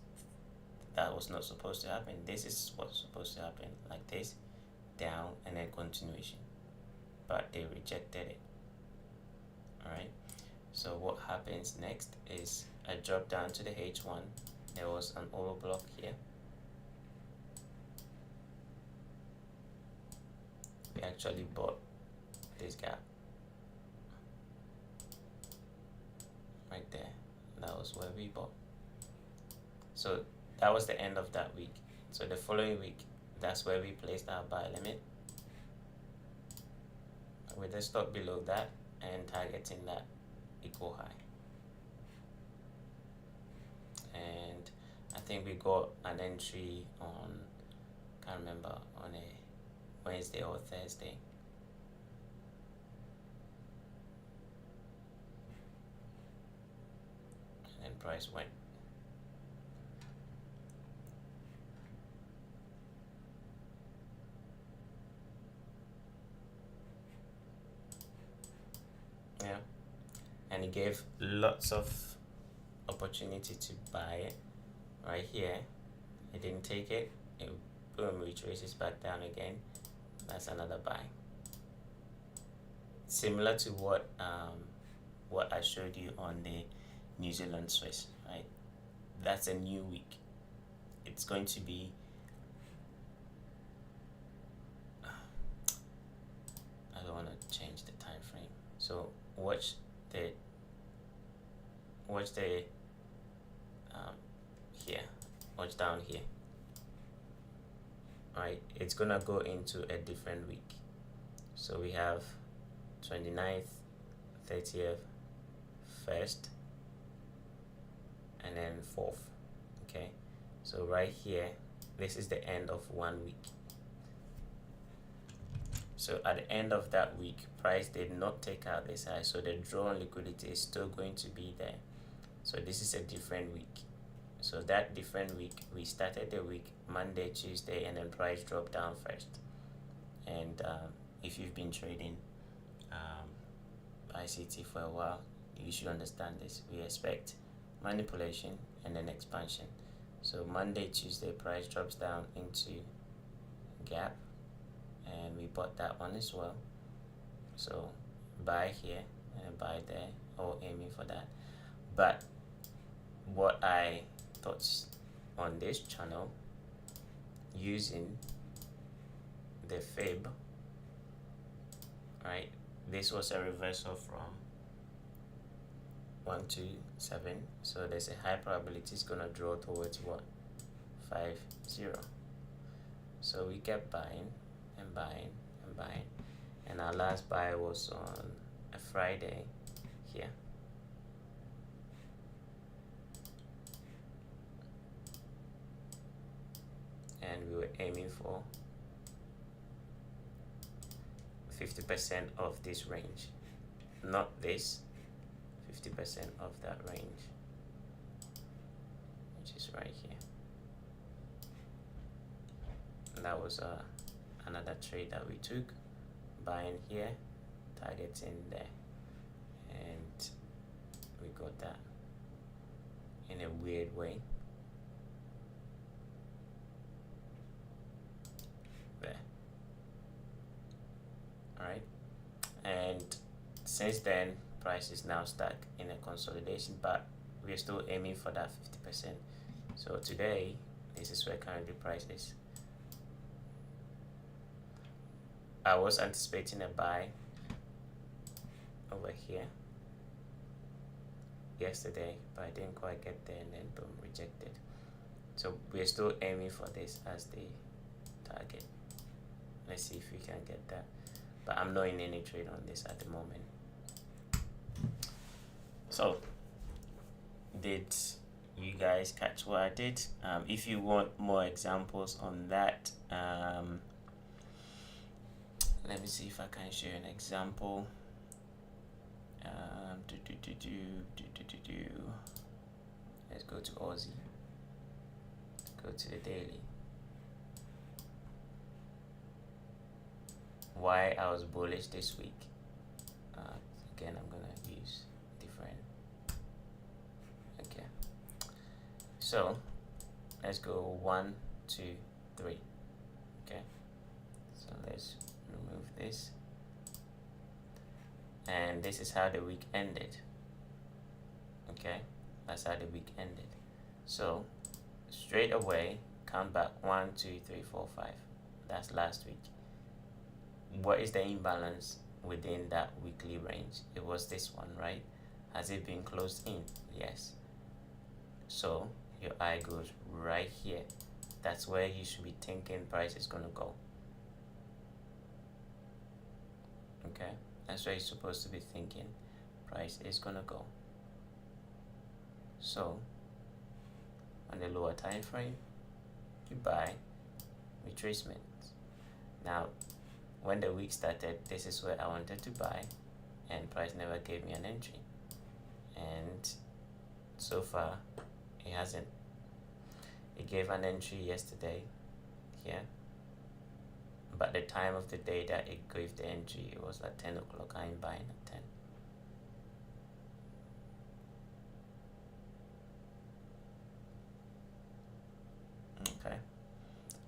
that was not supposed to happen. This is what's supposed to happen, like this, down, and then continuation, but they rejected it. All right, so what happens next is I drop down to the H1. There was an overblock here. We actually bought this gap right there. That was where we bought. So that was the end of that week. So the following week, that's where we placed our buy limit with the stop below that and targeting that equal high. And I think we got an entry on, can't remember, on a Wednesday or Thursday. And then price went. Yeah, and it gave lots of opportunity to buy it right here. It didn't take it. It boom, retraces back down again. That's another buy. Similar to what I showed you on the New Zealand Swiss, right? That's a new week. it's going to be I don't want to change the time frame. So watch the here, watch down here. Alright, it's gonna go into a different week. So we have 29th, 30th, 1st, and then 4th. Okay, so right here, this is the end of 1 week. So at the end of that week, price did not take out this high, so the draw on liquidity is still going to be there. So this is a different week. So that different week, we started the week Monday, Tuesday, and then price dropped down first. And if you've been trading ICT for a while, you should understand this. We expect manipulation and then expansion. So Monday, Tuesday, price drops down into gap, and we bought that one as well. So buy here and buy there, all aiming for that. But what I taught on this channel using the fib, right? This was a reversal from 1 to 7, so there's a high probability it's gonna draw towards what? 5 0. So we kept buying and buying and buying, and our last buy was on a Friday here. And we were aiming for 50% of this range, not this, 50% of that range, which is right here. And that was another trade that we took, buying here, targeting there, and we got that in a weird way. There. Alright, and since then price is now stuck in a consolidation, but we're still aiming for that 50%. So today, this is where currently price is. I was anticipating a buy over here yesterday, but I didn't quite get there, and then boom, rejected. So we're still aiming for this as the target. Let's see if we can get that, but I'm not in any trade on this at the moment. So did you guys catch what I did? If you want more examples on that, let me see if I can share an example. Let's go to Aussie. Go to the daily. Why I was bullish this week. Again, I'm gonna use different. Okay. So let's go 1, 2, 3. Okay. So let's remove this. And this is how the week ended. Okay, that's how the week ended. So straight away, count back 1, 2, 3, 4, 5. That's last week. What is the imbalance within that weekly range? It was this one, right? Has it been closed in? Yes. So your eye goes right here. That's where you should be thinking price is gonna go. Okay, that's where you're supposed to be thinking price is gonna go. So on the lower time frame, you buy retracements. Now when the week started, this is where I wanted to buy, and price never gave me an entry, and so far it hasn't. It gave an entry yesterday here, but the time of the day that it gave the entry, it was at 10 o'clock. I'm buying at 10. Okay,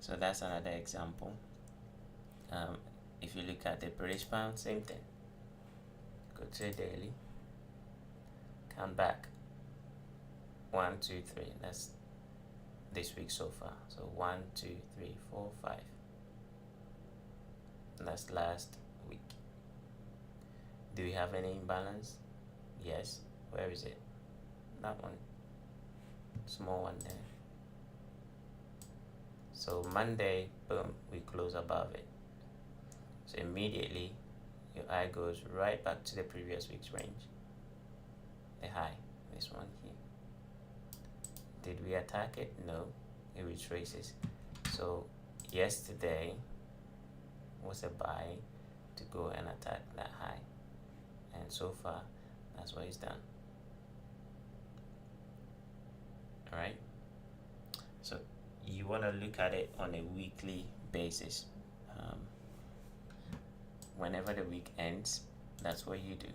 so that's another example. If you look at the British pound, same thing. Go to the daily, come back 1, 2, 3. That's this week so far. So 1, 2, 3, 4, 5. And that's last week. Do we have any imbalance? Yes. Where is it? That one. Small one there. So Monday, boom, we close above it. So immediately your eye goes right back to the previous week's range. The high, this one here. Did we attack it? No, it retraces. So yesterday was a buy to go and attack that high. And so far, that's what it's done. Alright? So you want to look at it on a weekly basis. Whenever the week ends, that's what you do.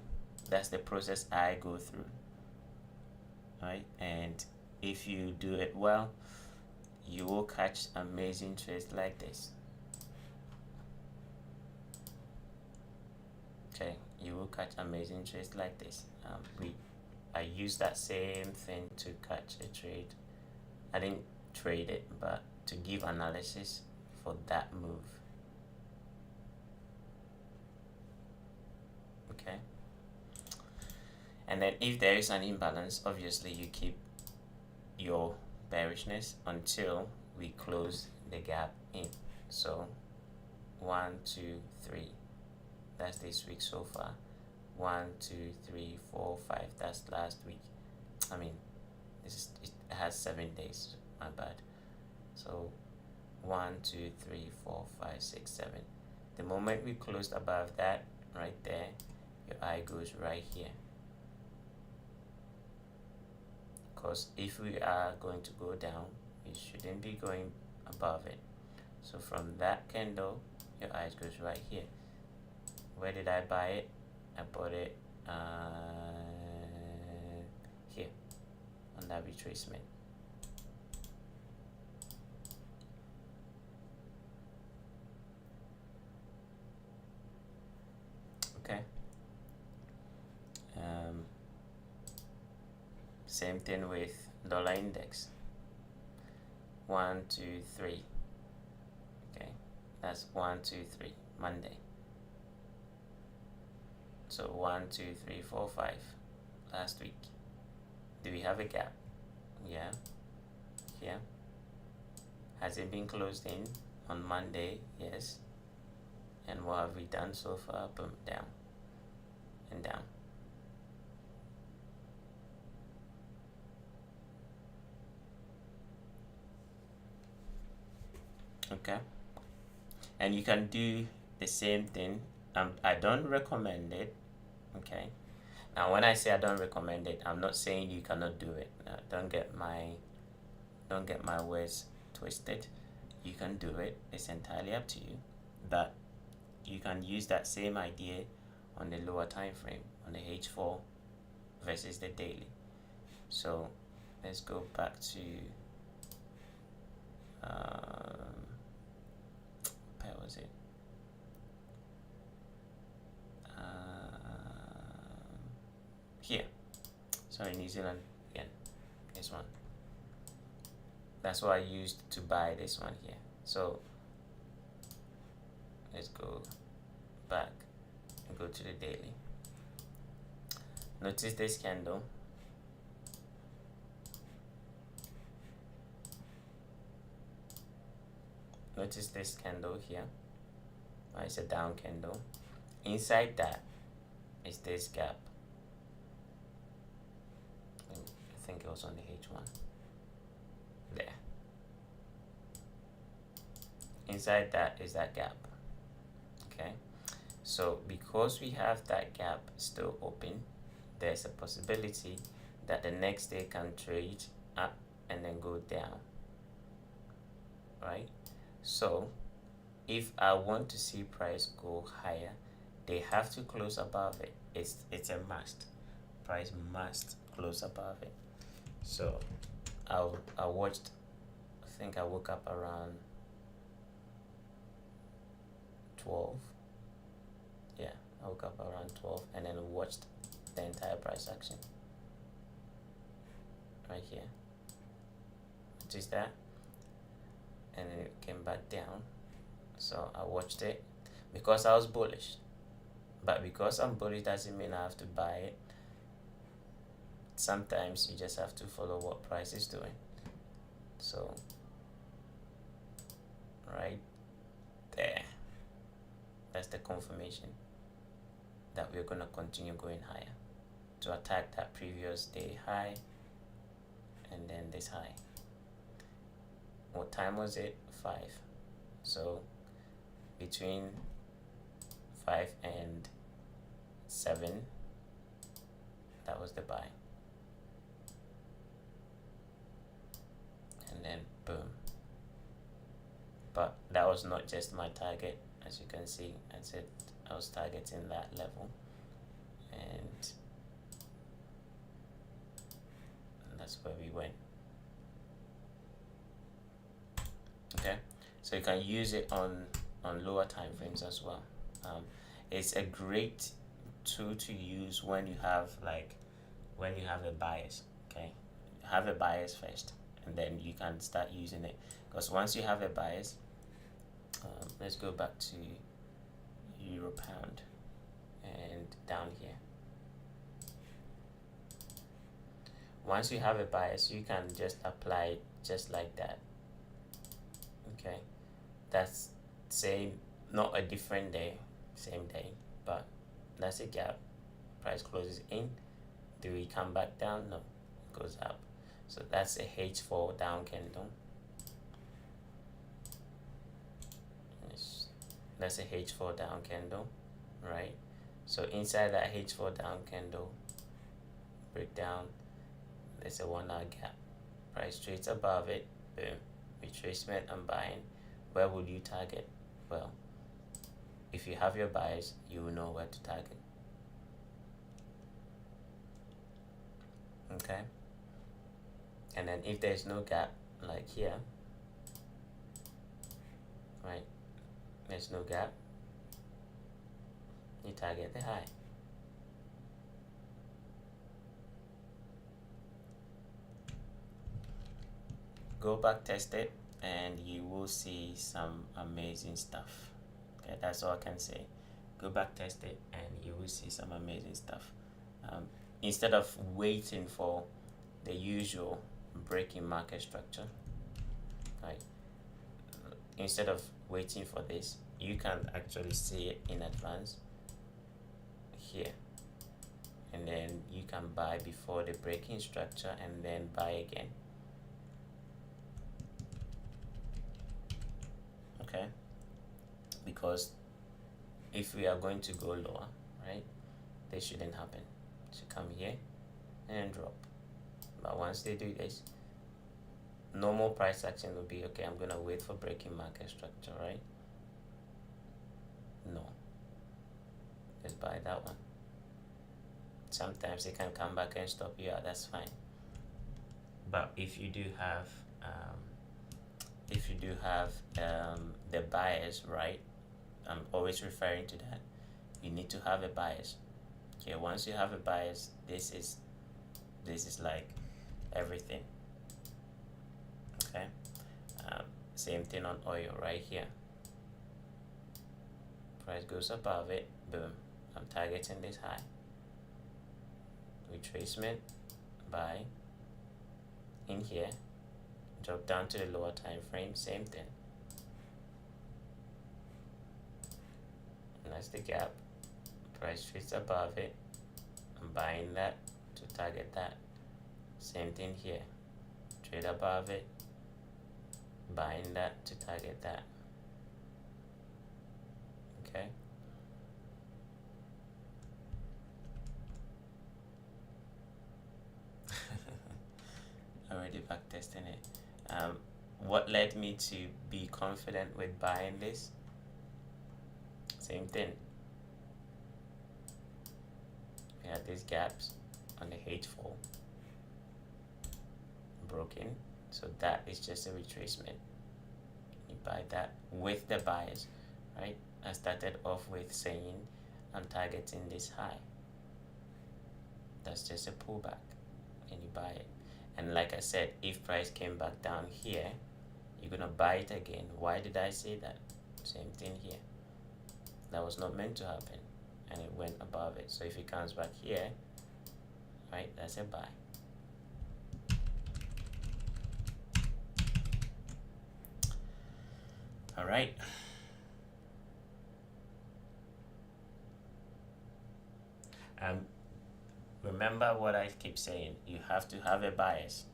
That's the process I go through. Right? And if you do it well, you will catch amazing trades like this. Okay, you will catch amazing trades like this. I use that same thing to catch a trade. I didn't trade it, but to give analysis for that move. Okay. And then if there is an imbalance, obviously you keep your bearishness until we close the gap in. So 1, 2, 3. That's this week so far. 1, 2, 3, 4, 5. That's last week. I mean, it has 7 days. My bad. So 1, 2, 3, 4, 5, 6, 7. The moment we closed above that, right there, your eye goes right here. Because if we are going to go down, we shouldn't be going above it. So from that candle, your eye goes right here. Where did I buy it? I bought it here on that retracement. Okay. Same thing with dollar index. 1, 2, 3. Okay, that's 1, 2, 3. Monday. So 1, 2, 3, 4, 5. Last week. Do we have a gap? Yeah. Here. Has it been closed in on Monday? Yes. And what have we done so far? Boom, down and down. Okay. And you can do the same thing. I don't recommend it. Okay. Now when I say I don't recommend it, I'm not saying you cannot do it. Don't get my words twisted. You can do it. It's entirely up to you. But you can use that same idea on the lower time frame, on the H4 versus the daily. So let's go back to where was it? Here. Sorry, New Zealand again. This one. That's what I used to buy this one here. So let's go back and go to the daily. Notice this candle. Notice this candle here. It's a down candle. Inside that is this gap. I think it was on the H1. There. Inside that is that gap. Okay. So because we have that gap still open, there's a possibility that the next day can trade up and then go down. Right? So if I want to see price go higher, they have to close above it. It's a must. Price must close above it. So I watched, I think I woke up around 12. Yeah, I woke up around 12 and then watched the entire price action. Right here. Notice that? and then it came back down. So I watched it because I was bullish, but because I'm bullish doesn't mean I have to buy it. Sometimes you just have to follow what price is doing. So right there, that's the confirmation that we're going to continue going higher to attack that previous day high and then this high. What time was it? 5. So between 5 and 7, that was the buy. And then boom. But that was not just my target. As you can see, I said I was targeting that level, and that's where we went. Okay, so you can use it on lower time frames as well. It's a great tool to use when you have a bias. Okay, have a bias first, and then you can start using it, because once you have a bias, let's go back to Euro Pound and down here. Once you have a bias, you can just apply it just like that. Okay, that's same, not a different day, same day, but that's a gap. Price closes in. Do we come back down? No, it goes up. So that's a H4 down candle. That's a H4 down candle, right? So inside that H4 down candle, breakdown, there's a 1 hour gap. Price trades above it, boom, retracement and buying. Where would you target? Well, if you have your buys, you will know where to target. Okay? And then if there's no gap, like here, right? There's no gap, you target the high. Go back test it and you will see some amazing stuff. Okay, that's all I can say. Go back test it and you will see some amazing stuff. Instead of waiting for the usual breaking market structure, right? Instead of waiting for this, you can actually see it in advance here, and then you can buy before the breaking structure and then buy again. Okay, because if we are going to go lower, right, this shouldn't happen. So come here and drop, but once they do this, normal price action will be, okay, I'm gonna wait for breaking market structure, right? No, let's buy that one. Sometimes it can come back and stop you out, that's fine. But if you do have the bias, right, I'm always referring to that, you need to have a bias. Okay, once you have a bias, this is like everything. Okay, same thing on oil right here. Price goes above it, boom, I'm targeting this high. Retracement, buy in here, drop down to the lower time frame, same thing. And that's the gap. Price trades above it, I'm buying that to target that. Same thing here, trade above it, buying that to target that. Okay, already back testing it. What led me to be confident with buying this? Same thing. We had these gaps on the H4 broken, so that is just a retracement. You buy that with the bias, right? I started off with saying I'm targeting this high. That's just a pullback, and you buy it. And like I said, if price came back down here, you're gonna buy it again. Why did I say that? Same thing here. That was not meant to happen, and it went above it. So if it comes back here, right, that's a buy. All right. Remember what I keep saying. You have to have a bias.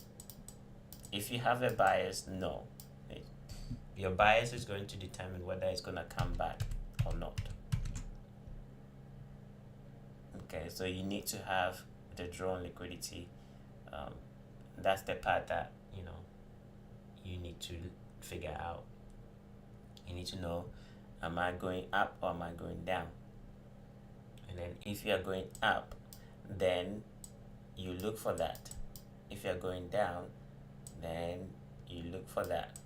If you have a bias, no. Your bias is going to determine whether it's going to come back or not. Okay, so you need to have the drawn liquidity. That's the part that you need to figure out. You need to know, am I going up or am I going down? And then if you are going up, then you look for that. If you're going down, then you look for that.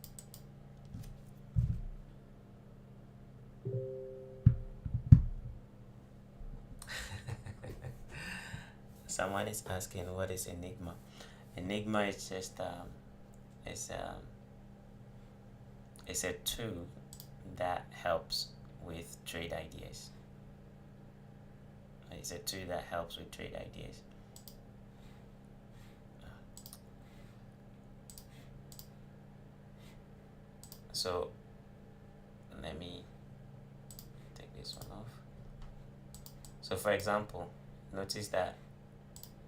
Someone is asking, what is Enigma? Enigma is just it's a tool that helps with trade ideas. It's a tool that helps with trade ideas. So let me take this one off. So for example, notice that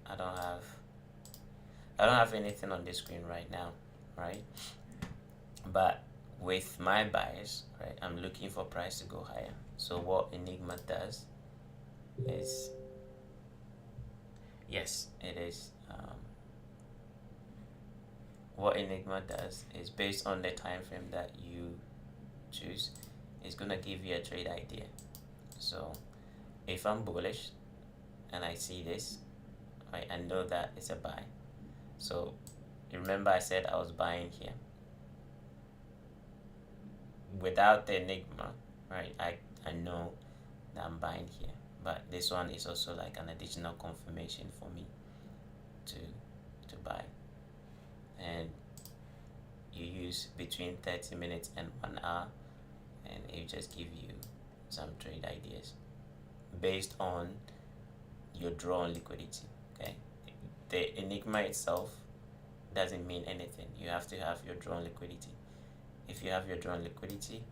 I don't have anything on the screen right now, right? But with my bias, right, I'm looking for price to go higher. So what Enigma does is, yes, it is. What Enigma does is, based on the time frame that you choose, it's gonna give you a trade idea. So if I'm bullish and I see this, right, I know that it's a buy. So remember I said I was buying here. Without the Enigma, right, I know that I'm buying here. But this one is also like an additional confirmation for me to buy. And you use between 30 minutes and 1 hour, and it just give you some trade ideas based on your drawn liquidity. Okay, the Enigma itself doesn't mean anything. You have to have your drawn liquidity. If you have your drawn liquidity,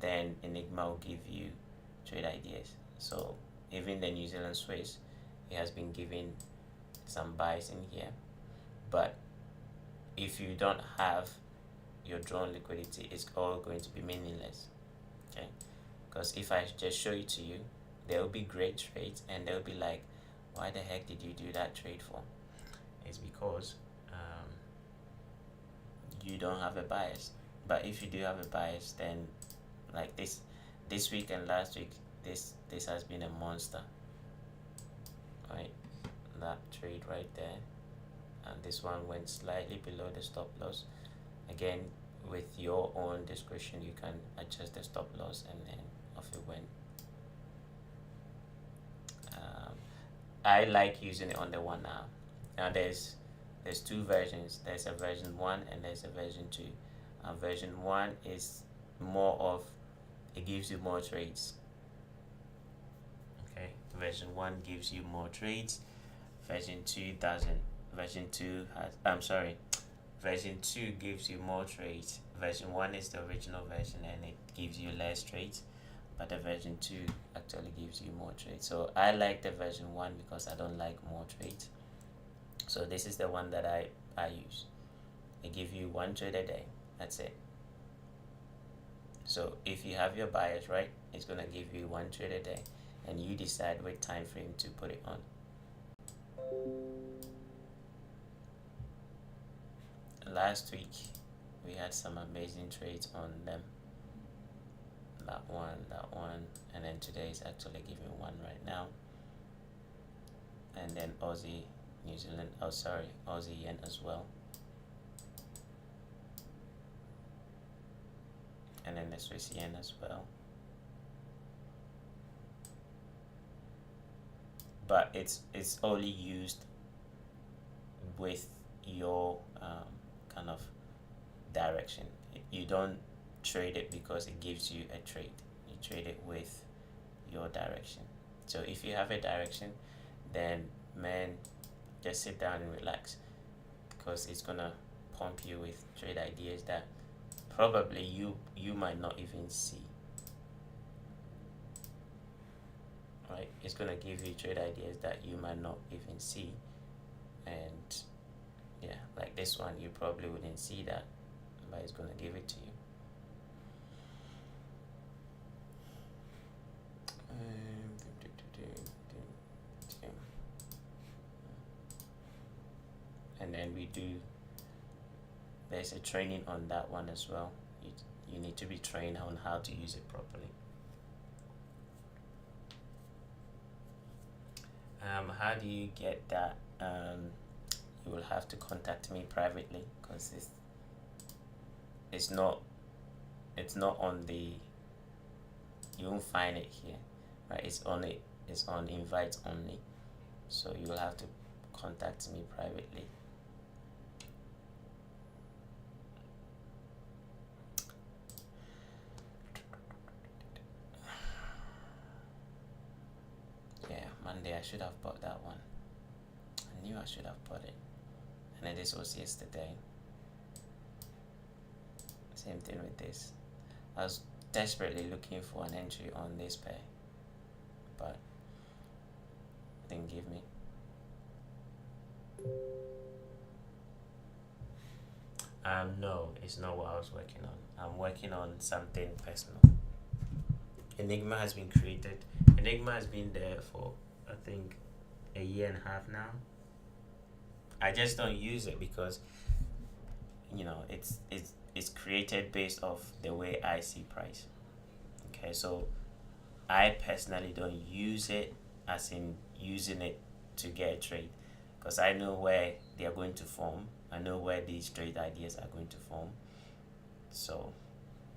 then Enigma will give you trade ideas. So even the New Zealand Swiss, it has been giving some buys in here. But if you don't have your drawn liquidity, it's all going to be meaningless. Okay, because if I just show it to you, there will be great trades, and they'll be like, why the heck did you do that trade for? It's because you don't have a bias. But if you do have a bias, then like this week and last week, this has been a monster, right? That trade right there, and this one went slightly below the stop loss. Again, with your own discretion, you can adjust the stop loss, and then off it went. I like using it on the 1 hour. Now there's two versions. There's a version 1 and there's a version 2. Version 1 is more of, it gives you more trades. Okay, version 1 gives you more trades. Version 2 doesn't. Version 2 gives you more trades. Version 1 is the original version and it gives you less trades, but the version 2 actually gives you more trades. So I like the version 1 because I don't like more trades. So this is the one that I use. It gives you 1 trade a day. That's it. So if you have your bias, right, it's gonna give you 1 trade a day, and you decide what time frame to put it on. Last week we had some amazing trades on them. That one, and then today is actually giving 1 right now. And then Aussie Yen as well. And then the Swiss yen as well. But it's only used with your kind of direction. You don't trade it because it gives you a trade. You trade it with your direction. So if you have a direction, then man, just sit down and relax, because it's gonna pump you with trade ideas that probably you might not even see. Right? It's gonna give you trade ideas that you might not even see, and yeah, like this one, you probably wouldn't see that, but it's gonna give it to you. And then there's a training on that one as well. You need to be trained on how to use it properly. How do you get that? You will have to contact me privately, because it's not on the, you won't find it here, right? It's on invite only, so you will have to contact me privately. Yeah, Monday I should have bought that one. I knew I should have bought it. And then this was yesterday. Same thing with this. I was desperately looking for an entry on this pair, but didn't give me. No, it's not what I was working on. I'm working on something personal. Enigma has been created. Enigma has been there for, I think, a year and a half now. I just don't use it because, it's created based off the way I see price. Okay, so I personally don't use it as in using it to get a trade, because I know where they are going to form. I know where these trade ideas are going to form. So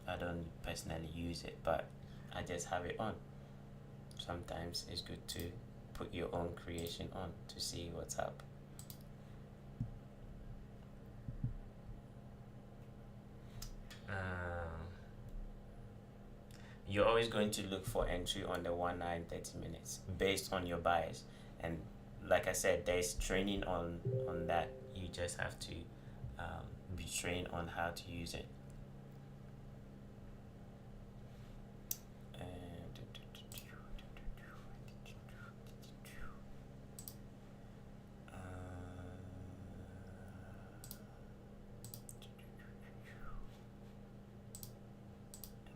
I don't personally use it, but I just have it on. Sometimes it's good to put your own creation on to see what's up. You're always going to look for entry on the 1 9 30 minutes based on your bias, and like I said, there's training on that. You just have to be trained on how to use it.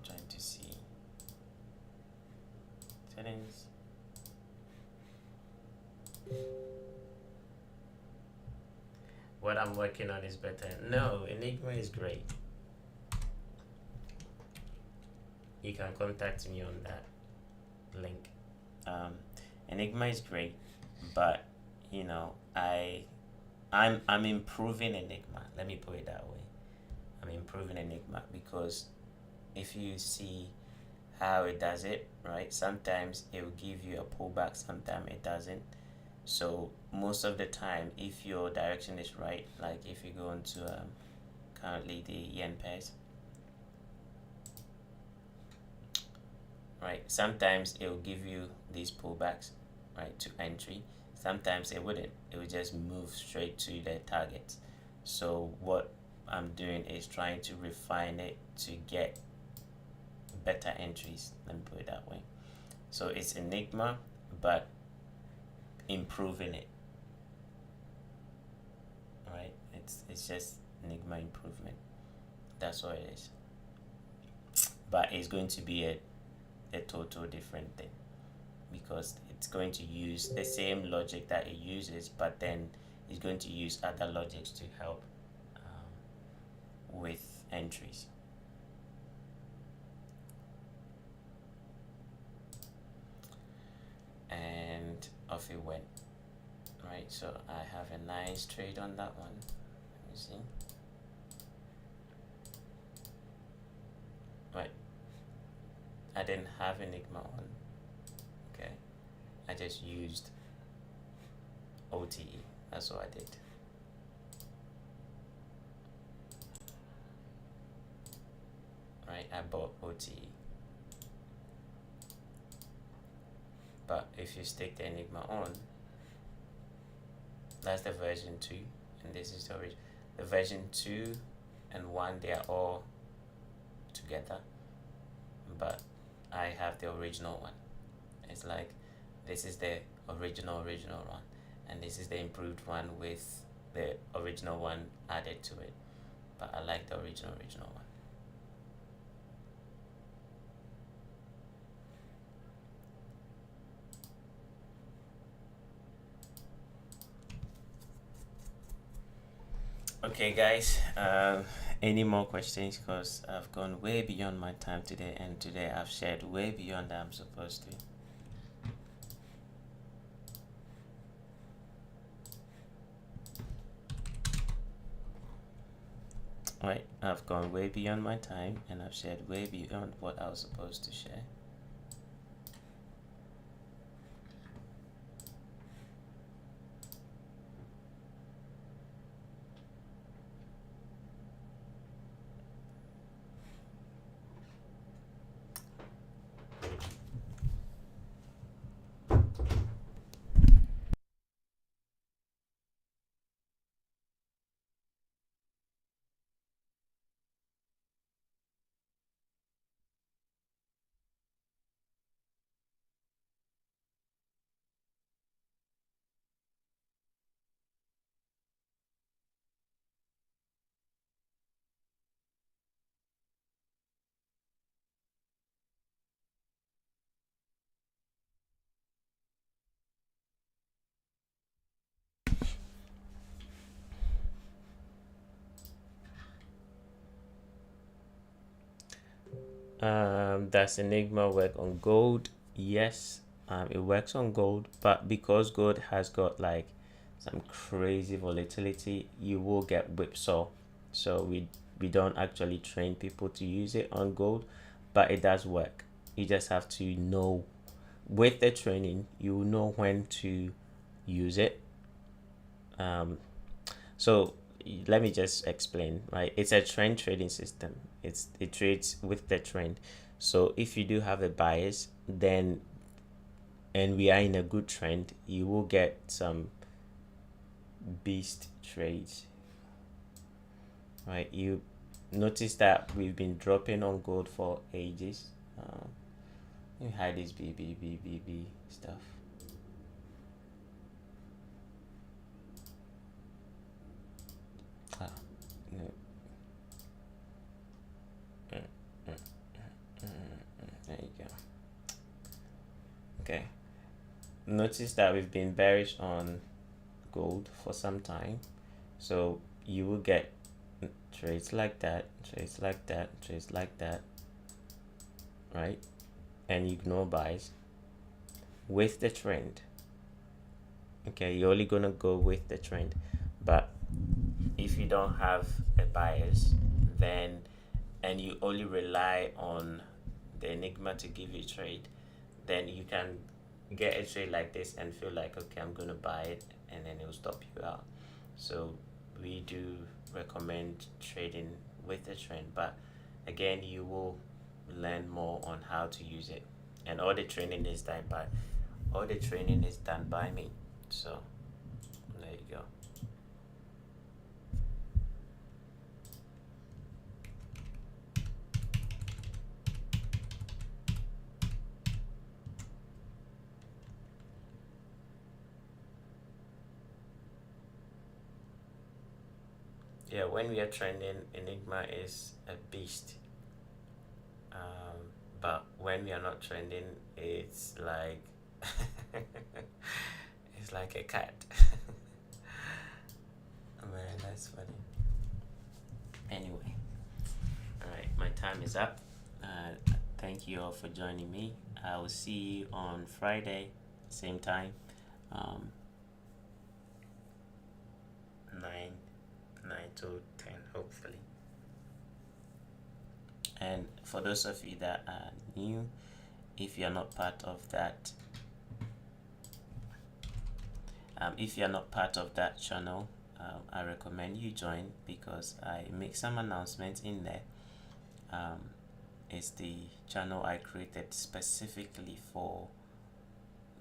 Trying to see settings. What I'm working on is better. No, Enigma is great. You can contact me on that link. Enigma is great, but I'm improving Enigma. Let me put it that way. I'm improving Enigma because if you see how it does it, right? Sometimes it will give you a pullback, sometimes it doesn't. So most of the time, if your direction is right, like if you go into currently the yen pairs, right? Sometimes it will give you these pullbacks, right, to entry. Sometimes it wouldn't. It will just move straight to the targets. So what I'm doing is trying to refine it to get better entries. Let me put it that way. So it's Enigma, but improving it. Right? It's just Enigma improvement. That's what it is. But it's going to be a total different thing, because it's going to use the same logic that it uses, but then it's going to use other logics to help with entries. And off it went. Right, so I have a nice trade on that one. Let me see. Right, I didn't have Enigma on. Okay, I just used OTE. That's what I did. right? I bought OTE. But if you stick the Enigma on, that's the version 2, and this is the original. The version 2 and 1, they are all together, but I have the original one. It's like this is the original one, and this is the improved one with the original one added to it. But I like the original one. Okay, guys, any more questions? Because I've gone way beyond my time today, and today I've shared way beyond that I'm supposed to. Right, I've gone way beyond my time, and I've shared way beyond what I was supposed to share. Does Enigma work on gold? Yes, it works on gold, but because gold has got like some crazy volatility, you will get whipsaw. So we don't actually train people to use it on gold, but it does work. You just have to know, with the training, you know when to use it. So let me just explain, right? It's a trend trading system. It trades with the trend. So if you do have a bias, then and we are in a good trend, you will get some beast trades, right? You notice that we've been dropping on gold for ages. Let me hide this BBBBB stuff. No. There you go. Okay. Notice that we've been bearish on gold for some time. So you will get trades like that, trades like that, trades like that, right? And you ignore buys with the trend. Okay, you're only gonna go with the trend. But if you don't have a bias, then and you only rely on the Enigma to give you a trade, then you can get a trade like this and feel like, okay, I'm gonna buy it, and then it will stop you out. So we do recommend trading with the trend, but again, you will learn more on how to use it, and all the training is done by me. So there you go. Yeah, when we are trending, Enigma is a beast. But when we are not trending, it's like it's like a cat. Man, that's funny. Anyway, all right, my time is up. Thank you all for joining me. I will see you on Friday, same time, 9 to 10, hopefully. And for those of you that are new, if you're not part of that channel, I recommend you join, because I make some announcements in there. is the channel I created specifically for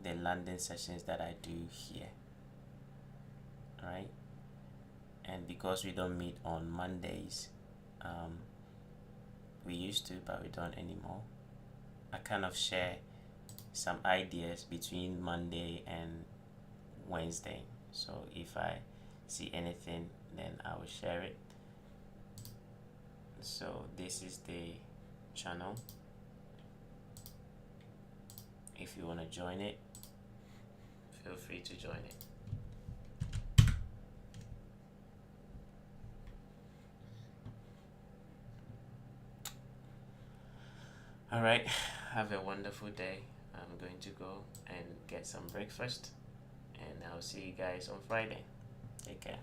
the landing sessions that I do here. Right? And because we don't meet on Mondays, we used to, but we don't anymore. I kind of share some ideas between Monday and Wednesday. So if I see anything, then I will share it. So this is the channel. If you want to join it, feel free to join it. All right, have a wonderful day. I'm going to go and get some breakfast, and I'll see you guys on Friday. Take care.